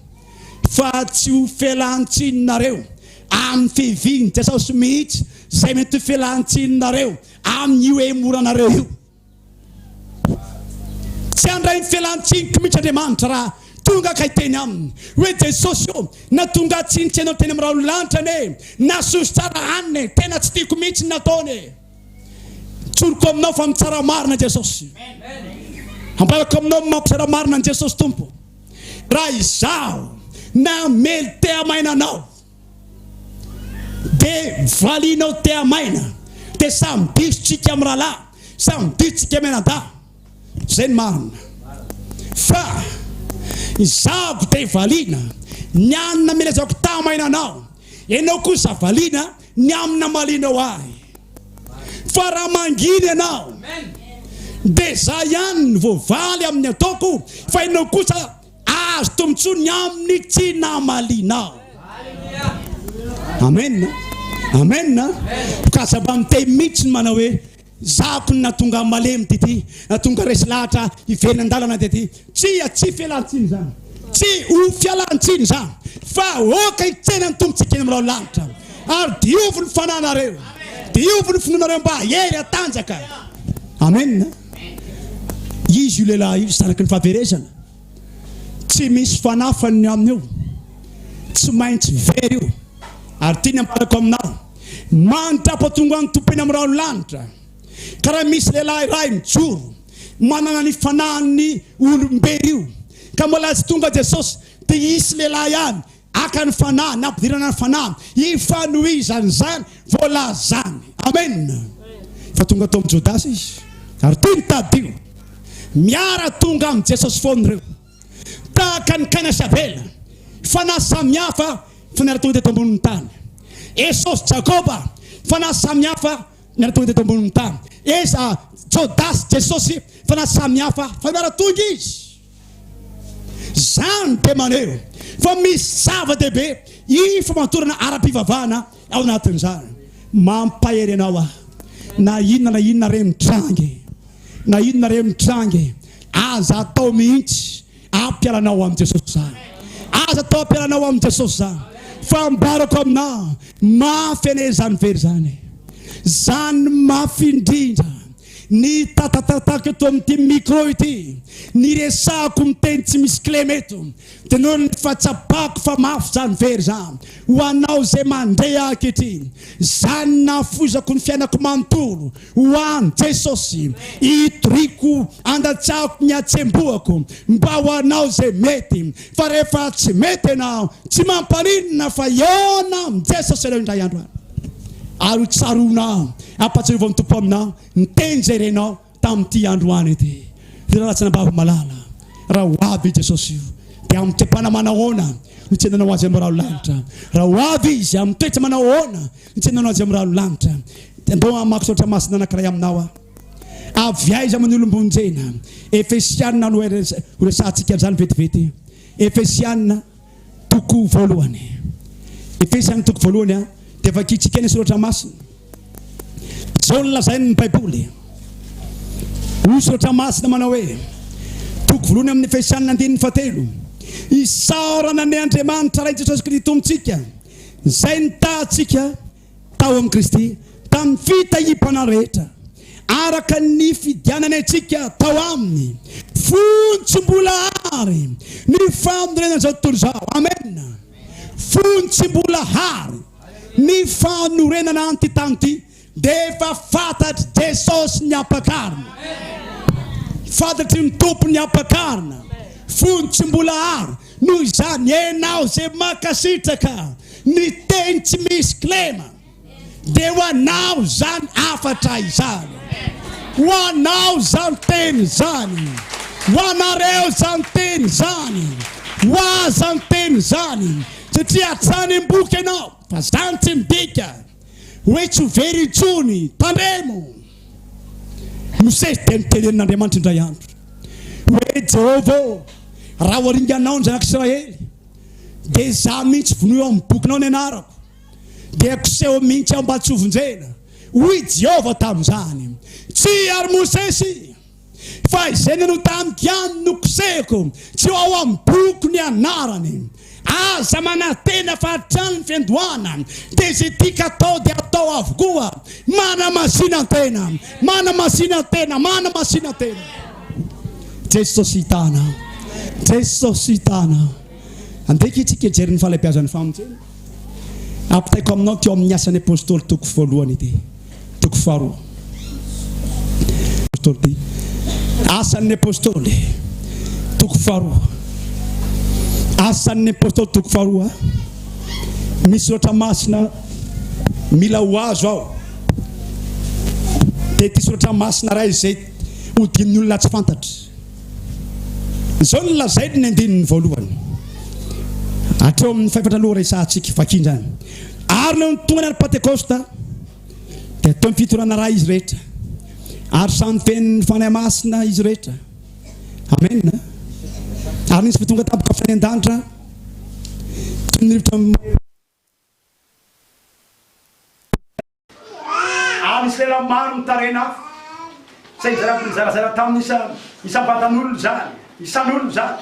fa tsy ho fialan-tsinareo amin'ny fiviny Jesosy mihitsy zay mety ho fialan-tsinareo amin'io emoranareo io tsy andray ny fialan-tsiniko mihitsy Andriamanitra raha tonga ka hiteny aminy hoe Jesosy io na tonga tsinitsenao teny amin'ny rahalanitra ne nasoso tsara hanine tena tsy tiako mihitsy nataony tsoroko aminao fa mitsara marina Jesosy ambarako aminao mampisara marina ny Jesosy tompo raha izaho na mely te amaina anao de valinao te amaina de samy disotsika amin'ny rahalahy samy disotsika menada zay ny marina fa izaho te valina ny anina melezako tamaina anao ianao kosa valina ny amina malinao ahy fa raha manginy ianao de za ihany ny voavaly amin'ny ataoko fa ianao kosa azo tombotsoa ny amin'ny tsy namalinao amen ka zaba mitey mihitsy ny manao hoe zako natonga malemy ty natonga resy lahatra iveny andalana ty tsy fialan-tsiny zany tsy ho fialan-tsiny zany fa oka hitsena ny tombotsika eny amin'ny rahalanitra ary diovy ny fananareo diovy ny finoanareo mba hery atanjaka amen izy io lehilahy io zanaky ny fahaverezana tsy misy fanafany amin'io tsy maintsy very io ary tiany amparako aminao mandrapatonga ny tompony amin'ny rahalanitra karaha misy lehilahy ray mijoro manana ny fanahiny olombery io ka mbola tsy tonga Jesosy dia isy lehilahy ihany aka ny fanahy nampidirana ny fanahy ifanohizany zany voalazany amen fa tonga tao amin'ny Jodasy izy ary tia nitadio miara tonga amin'ny Jesosy foana ireo tahaka ny Kaina sy Abela fanahy samihafa fanara tonga teto ambonin'ny tany Esôsy Jakoba fanahy samihafa nara tonga teto ambonin'ny tany Jodasy Jesosy fanahy samihafa fanara tonga izy zany de maneho fa misy zava-dehibe i famantorana ara-pivavahana ao anatin'izany mampahery anao aho na inona remitrangy na inona remitrangy aza atao mihitsy ampialanao amin'ny Jesosy zany aza atao ampialanao amin'ny Jesosy zany fa mbarako aminao mafy ane zany very zany mafy indrindra ny tatatatako eto amin'ity micro ity ny resako miteny tsy misy klemeto dia noho ny fahatsapako fa mafy zany very zany ho anao zay mandeha ankehitriny zany nafozako ny fiainako manontolo ho any Jesosy hitoriko andatsahako ny atsembohako mba ho anao zay mety fa rehefa tsy mety anao tsy mampaninona fa iona amin'ny Jesosy aloha indray andro any ary tsarona ampatsivo amin'ny tompo aminao ny teny zay renao tamin'ity andro any ity dia ratsana bava-malala raha ho avy Jesosy io dia amin'ny toepana manahoana ny tsenanao azy amin'ny rahalanitra raha ho avy izy amin'ny toetra manahoana ny tsenanao azy amin'ny rahalanitra dia andao amakosotra masina anankiray aminao aviaiza manolombonjena. Efesiana no resatsika zany vetivety. Efesiana toko voalohany. Efesiana toko voalohany dia vakitsika ny soratra masina. Zao lazainy ny Baiboly. Soratra masina manao hoe toko voalohany amin'ny Efesiana 9:7. Isaorana ny Andriamanitra Ray Jesosy Kristy tombontsika, izay nitahantsika tao amin'ny Kristy tamin'ny fitahipana rehetra, araka ny fidianany antsika tao aminy fontsim-bolahary ny famonjenana zao tontolo zao. Amen. Fontsim-bolahary ny fanorenana antytany ity dia efa fantatry Jesosy ny ampakarina. Fantatry ny tompo ny ampakarina. Fontsim-bolahary noho izany ianao zay makasitraka ny teny tsy misy klema dia ho anao zany afatra izany. Ho anao zany teny zany. Ho anareo zany teny zany. Ho aza ny teny zany. Satria atsany boky ianao fa zany tsy midika hoe tsy ho very intsony tandremo. Mosesy dia nitenenin'Andriamanitra indray andro hoe Jehovah, raha hoaringanao ny zanak'Israely dia za mihitsy vonoa amin'ny bokinao ny anarako dia koseho mihitsy aho mba tsy hovonjena. Hoy Jehovah tamin'izany, tsy ary Mosesy fa izay no tamiko no kosehiko tsy ho ao amin'ny boky ny anarany. Aza manantena fa hatrany ny fiandohana dia izay tika atao dia atao avokoa. Mana masinantena, mana masinantena, mana masinantena. Jesosy hitana, Jesosy hitana. Andeky itsika jery ny falabeazan'ny famonjena. Ampitaiko aminao teo amin'ny asan'ny apôstôly toko voalohany ity, toko faharoa. Apôstôly ity, asan'ny apôstôly toko faharoa. Asan'ny apôstôly toko faharoa. Misy soratra masina mila ho azo ao. Dia ty soratra masina ray izay hodin'ny olona tsy fantatry. Izao no lazainy ny andininy voalohany. Hatreo amin'ny faefatra aloha resahantsika vakindrany. Ary no tonga ny Pentekosta dia atao ny fitorana raha izy rehetra. Ary samy fen'ny fanahy masina izy rehetra. Amen. Ary nisy fitonga tapoka fany an-danitra tsy niritra ary nisy lera maro mitarena zay zarazara tamin'ny isam-batan'olona zany, isan'olona zany.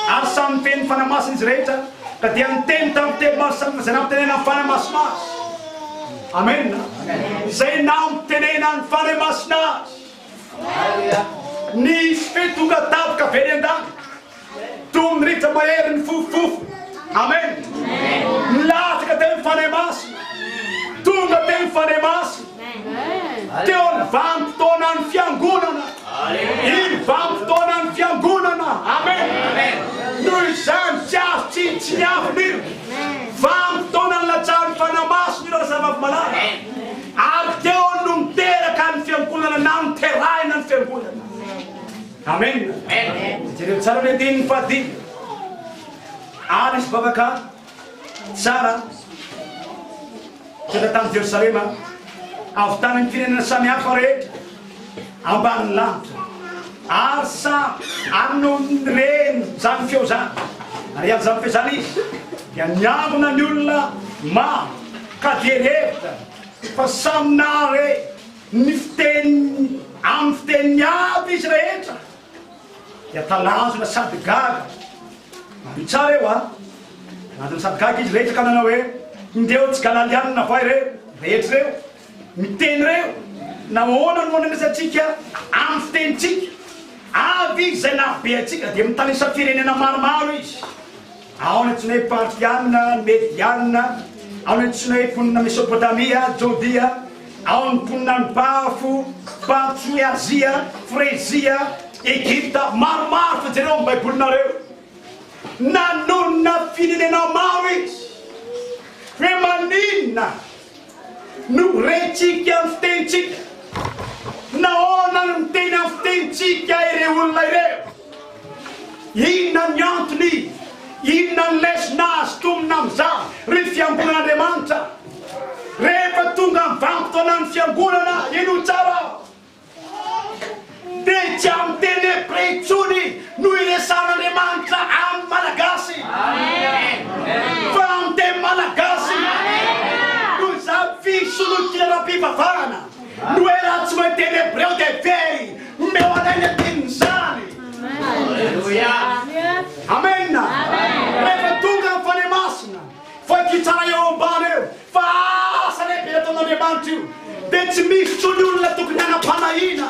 Ary samy fen'ny fanahy masina izy rehetra ka dia niteny tamin'ny teny maro samy izay nampitenena ny fanahy masina azy. Amen. Izay nampitenena ny fanahy masina azy. Nisy fitonga tapoka very an-danitra toy ny rivotra mahery ny fofofo. Amen. Nilatsaka teo ny fanahy masina, tonga teo ny fanahy masina teo ny vanim-potoana ny fiangonana. Iny vanim-potoana ny fiangonana. Amen. Noho izany tsy azo tsy niavon'io vanim-potoana ny latsahan'ny fanahy masina io zava-malaza. Ary teo no miteraka ny fiangonana na niterahina ny fiangonana. Amen. Jereo tsara ny andininy fahadimy. Ary nisy bavaka tsara tonga tamin'ny Jerosalema avy tany firenena samihafa rehetra ambany lanitra. Ary ary no reny zany feo zany. Ary avy zany feo zany izy dia niambina ny olona maro ka dia hevitra fa samy nare ny fiteny amin'ny fiteny aby izy rehetra dia talanjona sady gaga. Ary tsara eo anatiny sady gaga izy rehetra ka nanao hoe indeo tsy galalianina voay reo rehetra reo miteny reo nahoana no ananisantsika amin'ny fitenitsika avy izy zay nabe atsika dia mitanisa firenena maromaro izy. Ao ny antsoina hoe Partiana, Mediana, ao ny antsoina hoe mponina Mesopotamia, Jodia, ao ny mponina ny Bafo, Patry, Azia, Frezia, Egypta, maromaro fa jereo amin'ny baibolinareo. Nanonona firenena maro izy. Hoe maninona no rentsika amin'ny fitenitsika. Nahoana no miteny amin'ny fitenitsika ireo olona ireo. Inona ny antony? Inona ny lesona azy tomina amin'izany ry fiangonan'Andriamanitra? Rehefa tonga ny vanim-potoana ny fiangonana, ino tsara? fifafana no era tsy mahiteny hebreo dia very omeo alainy atenin'izany. Alleluia. Amen. Rehefa tonga amin'ny fanahy masina fa kitsara eo ambany eo fa asa lehibe ataon'Andriamanitra io dia tsy misy tsony olona tokony hanam-panahina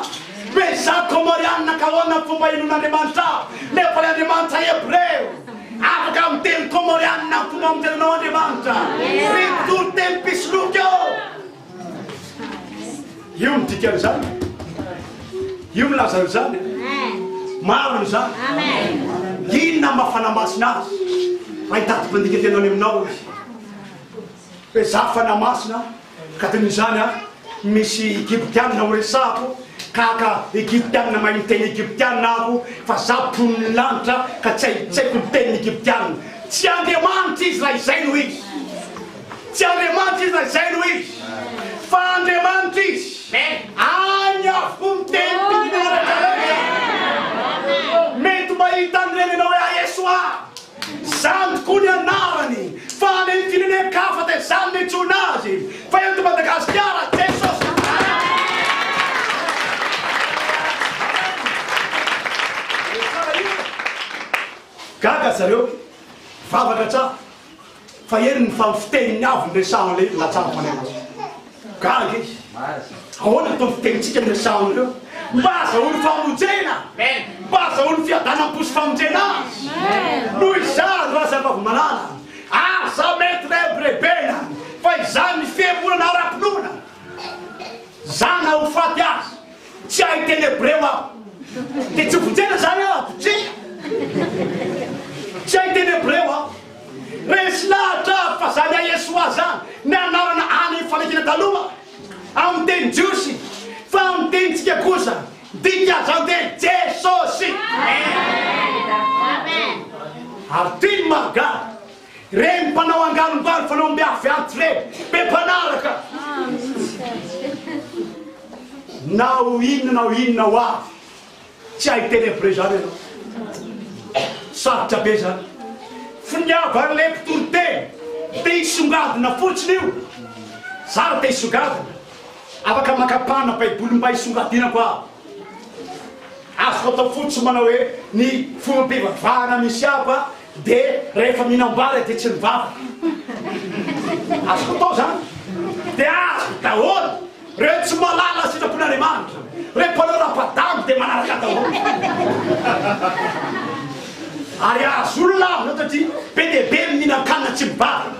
hoe za komorianina ka ahoana ny fomba hinon'Andriamanitra nefa ilay Andriamanitra hebreo afaka miteny komorianina ny fomba mitenanao Andriamanitra ritoro teny pisoloky io midika zany io milaza zany marony zany inona mafana masina azy raha hitady mpandika tenao any aminao izy hoe za fana masina ka ten'izany misy Egyptianina ho resako kaka Egyptianina mahay miteny Egyptianina ako fa za pon'ny lanitra ka tsy haiko miteny Egyptianina. Tsy Andriamanitra izy raha izay no izy, tsy Andriamanitra izy raha izay no izy, fa Andriamanitra izy any avokoa miteny pinaraka mety mahita an'ireny ianao hoe Yesoa zany tokoa ny anarany fa any firenena-kafa dia zany ny antsoina azy fa eto Madagasikara Jesosy. Gaga zareo vavaka tsara fa eny ny famfiteniny avy ny resahany le latsara fanena gaga izy ahoana atao fitenitsika ny resahany reo mba azahoany famonjena mba azahoany fiadanam-posy famonjena azy noho izany raha zava-manana aza mety rebrebena fa izany ny fihemonana ara-pinoana zana ho faty azy tsy ahiteny hebreo aho dia tsy vonjena zany ahatotria tsy ahiteny hebreo aho resy lahatra fa zany a Yesoa zany ny anarana any fanekena taloha amin'ny teny jiosy fa amin'ny tenitsika kosa dika zany teny Jesosy. Ary tiny mahagaga reny mpanao anganom-bary fanao mbiafianty reny be mpanaraka na ho inona ho avy tsy ahiteny hebreo zany ianao sarotra be zany finiavany le mpitoro teny dia hisongadina fotsiny io zara te hisongadina afaka makapana baiboly mba hisongadinako azoko atao fotsiny manao hoe ny fomam-pivavahana misy apa dia rehefa mihinam-bary dia tsy mivavaka azoko atao zany dia azoko daholo reo tsy malala sitrapon'Andriamanitra reo mpanao raha-padamo dia manaraka daholo ary azo olona aminao satria be dia be mihinan-kanina tsy mivavaka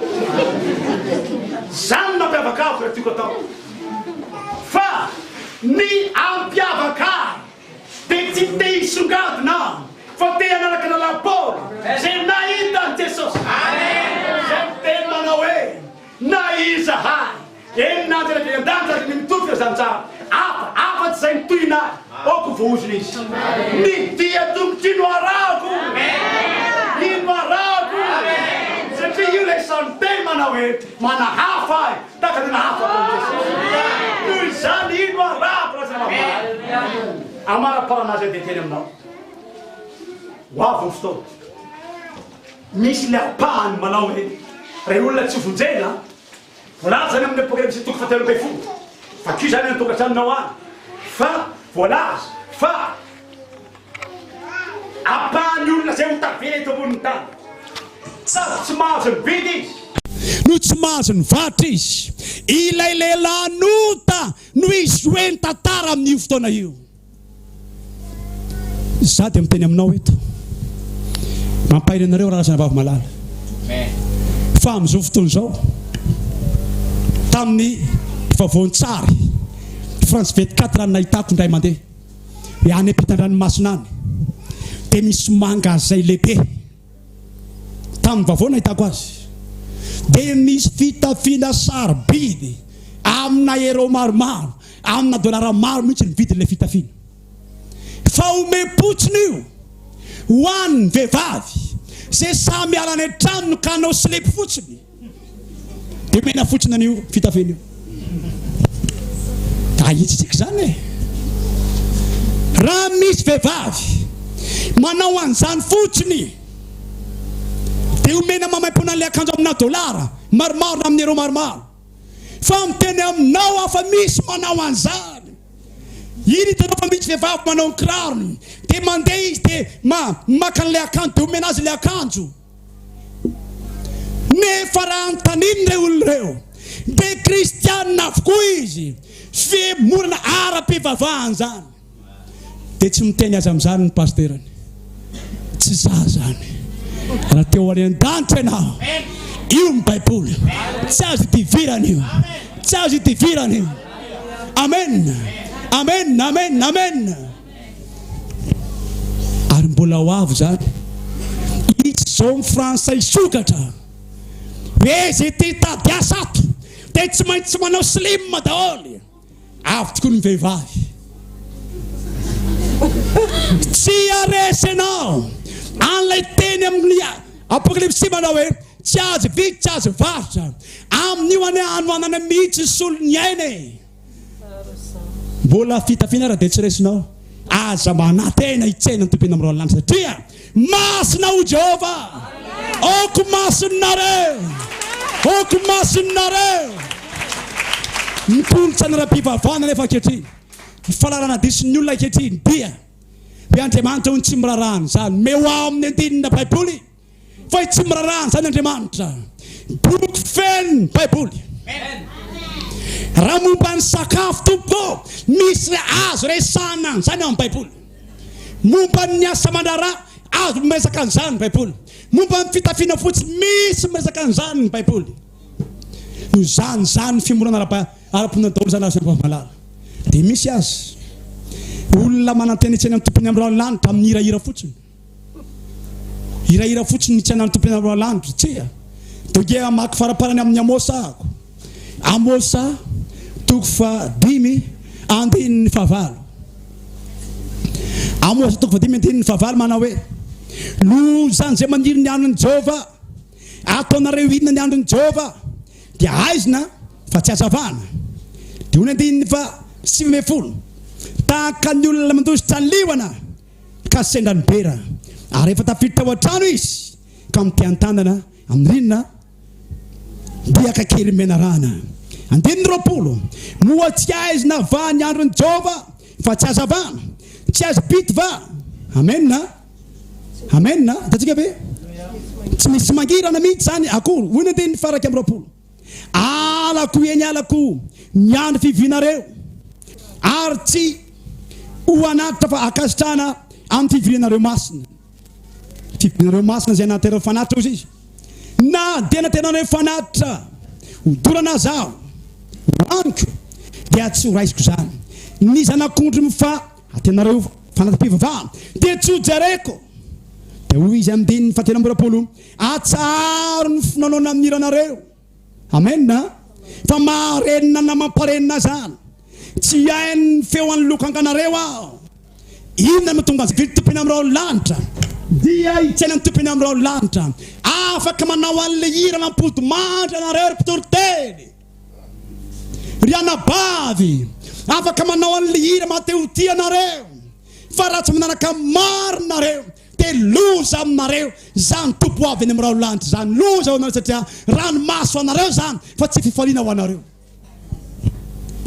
zany mampiavaka azy raha tiako atao fa ny ampiavaka dia tsy te hisongadina fa te hanaraka lalampolo zay nahita ny Jesosy zay teny manao hoe na iza hay eninaandandra ny mitofika zany tsara afa-tsy zay mitohina oko vooziny izy ny dia tongotra ino arako satria io le samy teny manao hoe manahafa ahy taka ny nahafa toy zany ino arako amara-paranazy dia teny aminao ho avy ny fotoana misy le apahany manao hoe ray olona tsy vonjena volaza zany amin'ny apocalypse toko fahatelo amby folo fa kio zany ny tokantranonao any fa voalaza fa apahany olona zay mitavela eto amboniny tany sady tsy mahazo mividy izy no tsy mahazo nivatra izy ilay lehilahy nota no izy hoe ny tantara amin'io fotoana io za dia miteny aminao eto mampahiry anareo raha razana vavy malala fa amin'izao fotoana izao tamin'ny fivavoantsary France 24 rano nahitako indray mandeha any ampitan-dranomasina any dia misy mangazay lehibe tamin'ny vavao nahitako azy dia misy fitafiana sarobidy amina euro maromaro amina dolara maro mihitsy ny vidin'ilay fitafiana fa omem-potsiny io ho an'ny vehivavy zay samy alany an-tranony ka anao silipy fotsiny dia mena fotsiny an'io fitafiana io da hitsitsika zany e raha misy vehivavy manao an'izany fotsiny dia omena mamaimpona an'ilay akanjo amina dolara maromaro na amin'ny euro maromaro fa miteny aminao afa misy manao an'izany. Iny hitanao fa misy vehivavy manao kirarony dia mandeha izy dia maka an'ilay akanjo dia omena azy ilay akanjo. Nefa raha antaniny ireo olona ireo dia kristianina avokoa izy, femorana ara-pivavahana zany. Dia tsy miteny azy amin'izany ny pasterany, tsy za zany. Raha teo any an-danitra ianao, io ny baiboly, tsy azo itivirana io, tsy azo itivirana io. Amen, amen, amen, amen. Ary mbola ho avy zany, izy zao ny Fransay sokatra hoe zay te hitady asa ato dia tsy maintsy manao slim daholo. Avy tokoa ny vehivavy. Tsy aresy ianao an'ilay teny amin'ny Apokalipsy manao hoe tsy azo vidy, tsy azo varotra. Amin'io anoanana mihitsy solony ainy. Mbola fitafina raha dia tsy resinao. Aza manatena hitsena ny tompina amin'ireo lanitra satria masina ho Jehova. Oko masinareo, oko masinareo. Mikolotsana raha-pivavahana nefa ankehitriny. Ny fahalalana disin'ny olona ankehitriny dia hoe Andriamanitra hono tsy mirarahana zany. Meo amin'ny andinina baiboly fa tsy mirarahana zany Andriamanitra. Boky feno baiboly. Raha momba ny sakafo tompo misy azo resana zany amin'ny baiboly. Momba ny asa aman-draharaha azo miresaka an'izany ny baiboly. Momba ny fitafiana fotsy misy miresaka an'izany ny baiboly. No zany fimorana ara-ponina daholo zany azo malala. Dia misy azy olona mananteny itsena ny tompony amin'ireo lanitra amin'ny hirahira fotsiny. Hirahira fotsiny itsena ny tompony amin'ireo lanitra. Tsia toge amaky faraparany amin'ny Amosa ako. Amosa 5:5. Amosa 5:5 manao hoe lozany zay maniry ny andron'ny Jehova, ataonareo inona ny andron'ny Jehova dia aizina fa tsy azavana. Dia hono 9:9 tahaka ny olona mandositra ny liwana ka sendra ny bera. Ary rehefa tafiditra ao an-trano izy ka mity an-tanana amin'ny rinona diaka kely menarana. 9:20 moa tsy aizina va ny andron'ny Jehova fa tsy azavana, tsy azo pity va. Amen. Amen. Tatsika be tsy misy mangirana mihitsy zany akory. Hoy ny 9:20 alako eny alako ny andro fivinareo ary tsy ho anatitra fa akasitrana amin'ny fivirinareo masina. Fivirinareo masina zay anatereo fanatitra ozy izy. Na dia natenareo fanatitra hodorana zaho hoaniko dia tsy ho raisiko zany. Ny zanak'ondry mifa atenareo fanatram-pivavahana dia tsy ho jereko. Dia hoy izy amin'ny 9:20 atsaro ny finanaona amin'ny iranareo. Amen. Fa maharenina na mamparenina zany. Tsy hainy feoan'ny lokanganareo aho. Inona mahatonga azy vidy tompony amin'ireo lanitra dia hitsena ny tompony amin'ireo lanitra. Afaka manao an'ilay hira mampody mandry anareo ry mpitoriteny, ry anabavy. Afaka manao an'ilay hira matehotia anareo. Fa raha tsy manaraka marinareo dia loza aminareo zany tompo avy eny amin'ireo lanitra zany. Loza ho anareo satria ranomaso anareo zany fa tsy fifaliana ho anareo.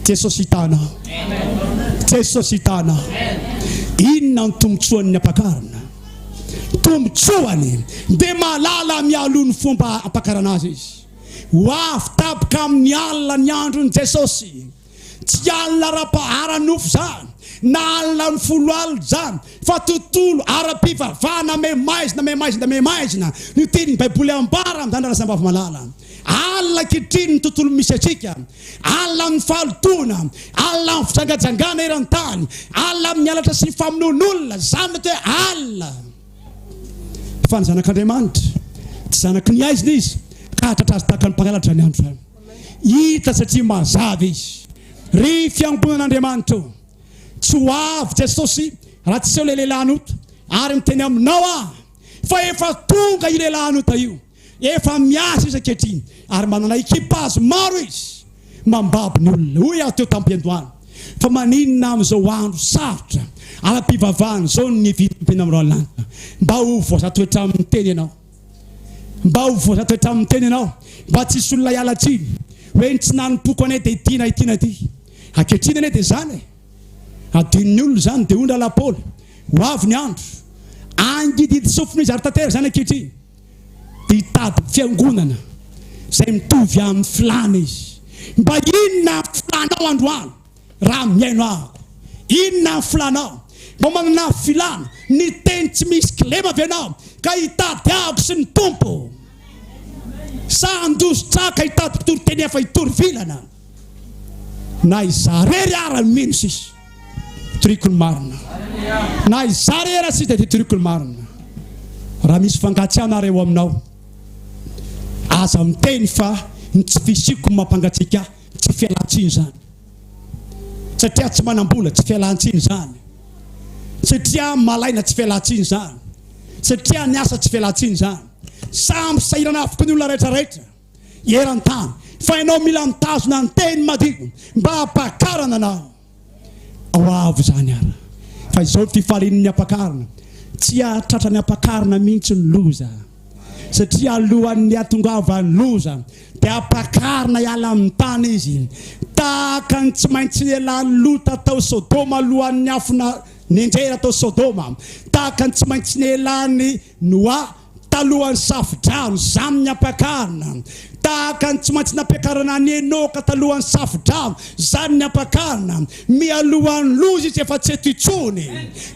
Jesosy hitanao, Jesosy hitanao. Inona ny tombotsoan'ny ampakarana? Tombotsoany dia malala mialo ny fomba ampakarana azy izy. Ho avy tapaka amin'ny alina ny andron'ny Jesosy. Tsy alina ara-nofo zany na alina ny 10 alina zany fa tontolo ara-pivavahana memaizina. Ny tiany baiboly ambara amin'ny Zandrasambavy malala. Alina kitriny ny tontolo misy atsika. Alina ny fahalotona, alina ny fijangajangana eran-tany, alina amin'ny alatra sy ny famonoan'olona. Zany hoe alina. Fa ny zanak'Andriamanitra tsy zanaky ny aizina izy ka hatratra azy tahaka ny mpangalatra ny andro zany. Hita satria mazava izy. Ry fiangonan'Andriamanitra tsy ho avy Jesosy raha tsy seho le lehilahinota ary miteny aminao aho fa efa tonga i lehilahinota io. Efa miasa izy ankehitriny ary manana ekipazy maro izy mambabo ny olona. Hoy aho teo tamin'Ampiandohana fa maninona amin'izao andro sarotra ara-pivavahana zao ny vidim-pena amin'ireo lanitra. Mba ho voazatoetra amin'ny teny ianao, mba ho voazatoetra amin'ny teny ianao, mba tsisy olona hialatriny hoe tsy nanompoako anay dia itiana ty ankehitriny anay dia zany adin'ny olona zany dia ondra lapaoly ho avy ny andro angididy sofiny izy ary tantera zany ankehitriny dia hitady fiangonana izay mitovy amin'ny filana izy mba inona filanao androany raha miaino ahako inona filanao mba manana filana ny teny tsy misy kilema avy anao ka hitady ahako sy ny tompo sa andoso-tsaka hitady mpitory teny efa hitory vilana na izarery ara mino sisy toriko ny marina na izarery sisy dia toriko ny marina raha misy fangatsiahana reo aminao aza miteny fa ny tsy fisiko mampangatsiaka tsy fialantsiny zany satria tsy manam-bola tsy fialantsiny zany satria malaina tsy fialantsiny zany satria ny asa tsy fialantsiny zany samy sahirana afaka ny olona rehetrarehetra eran-tany fa ianao mila mitazona ny teny madio mba hampakarana anao ao avo zany ara fa izao fifalian'ny ampakarana tsy atratra ny ampakarana mihitsy ny loza satria alohan'ny atongava ny loza dia ampakarina hiala amin'ny tany izy tahaka ny tsy maintsy nialan'ny lota tao Sodoma alohan'ny afona nenjera tao Sodoma tahaka ny tsy maintsy nialan'ny Noa talohan'ny safidrano zany ny ampakarina tahaka ny tsy maintsy nampiakarana ny Enoka talohan'ny safidrano zany ny ampakarina mialohan'ny loza izy efa tsy eto intsony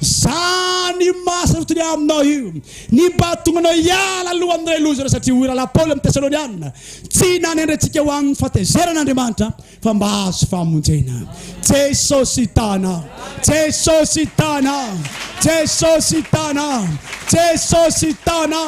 zany masina fotony aminao io ny mba tonganao hiala alohan'ray loza satria hoy Paoly amin'ny Tesaloniana tsy nanendrantsika ho amin'ny fahatezeran'Andriamanitra fa mba azo famonjena Jesosy hitana Jesosy hitana Jesosy hitana Jesosy hitana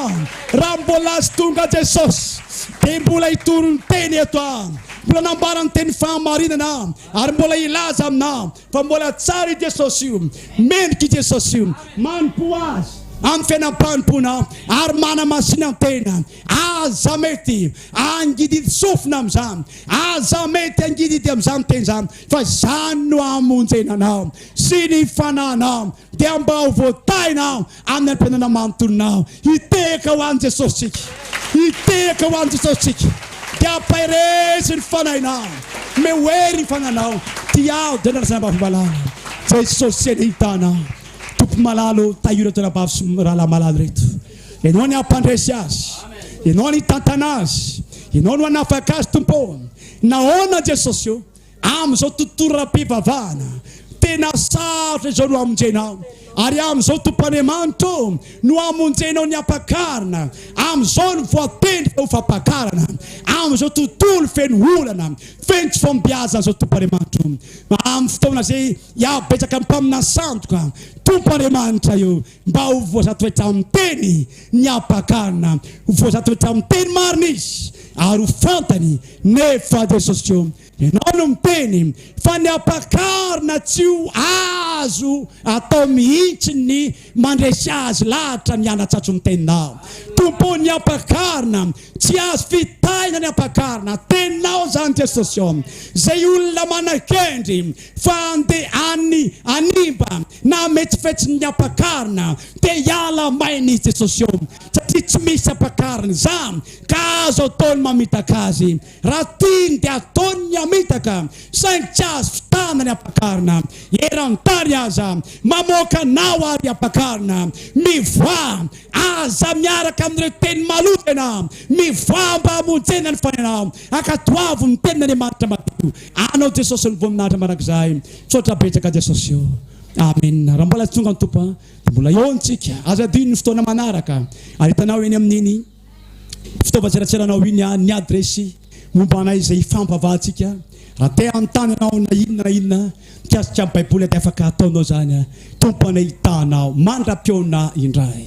raha mbola azy tonga Jesosy dia mbola hitoro ny teny eto mbola nambara ny teny fahamarinana ary mbola ilaza aminao fa mbola tsara i Jesosy io mendrika i Jesosy io manompo azy amin'ny fiainam-panompona ary mana-masina ny tena aza mety angididy sofina amin'izany aza mety angididy amin'izany teny zany fa zany no amonjenanao sy ny fananao dia mba ho voatainao amin'ny ampianana manontolonao hiteka ho an'i Jesosy hiteka ho an'i Jesosy dia ampahirezy ny fanainao mehoery ny fananao tiao dia narasana-bavim-balana Jesosy eny hitanao tompo malalo tahira tena bavy sy rahala malalo reto ianao ny ampandresy azy ianao ny tantana azy ianao no anafaka azy tompo nahoana Jesosy io amin'izao tontolo raha-pivavahana tena sarotra izao no amonjenao ary amin'izao tompon'Andriamanitra no amonjenao ny ampakarina amin'izao no voatendrika ho fampakarana amin'izao tontolo feno olana feno tsy fombiazan'izao tompon'Andriamanitra amin'ny fotoana izay hiabetsaka ny mpamina sandoka tompon'Andriamanitra io mba ho voazatoetra amin'ny teny ny ampakarina ho voazatoetra amin'ny teny marina izy ary ho fantany nefa Jesosy io ianao no miteny fa ny ampakarina tsy ho azo atao mihitsy ny mandresy azy lahatra ny anatsatso ny teninao tompo ny ampakarina tsy azo fitaina ny ampakarina teninao zany Jesosy io zay olona manakendry fa andeha animba na metsifetsy ny ampakarina dia hiala mainy Jesosy io satria tsy misy ampakarina zany ka azo ataony mamitaka azy raha tiany dia ataony amitaka saingy tsy azo fitana ny ampakarina eran-tany aza mamoaka anao ary ampakarina mivoa aza miaraka amin'ireo teny malotena mivoa mba hamonjena ny fananao akatoavo ny tenin'Andriamanitra madio anao Jesosy ny voninahitra manak'izahay tsotra betsaka Jesosy io amen raha mbola tsy tonga ny tompo dia mbola eo ntsika aza dino ny fotoana manaraka ary hitanao eny amin'iny fitaovan-tseraserinao iny ny adresy momba anay izay ifampavahantsika raha te anontany anao na inona mikasika amin'ny baiboly dia afaka ataonao zany tompo anay hitanao mandra-piona indray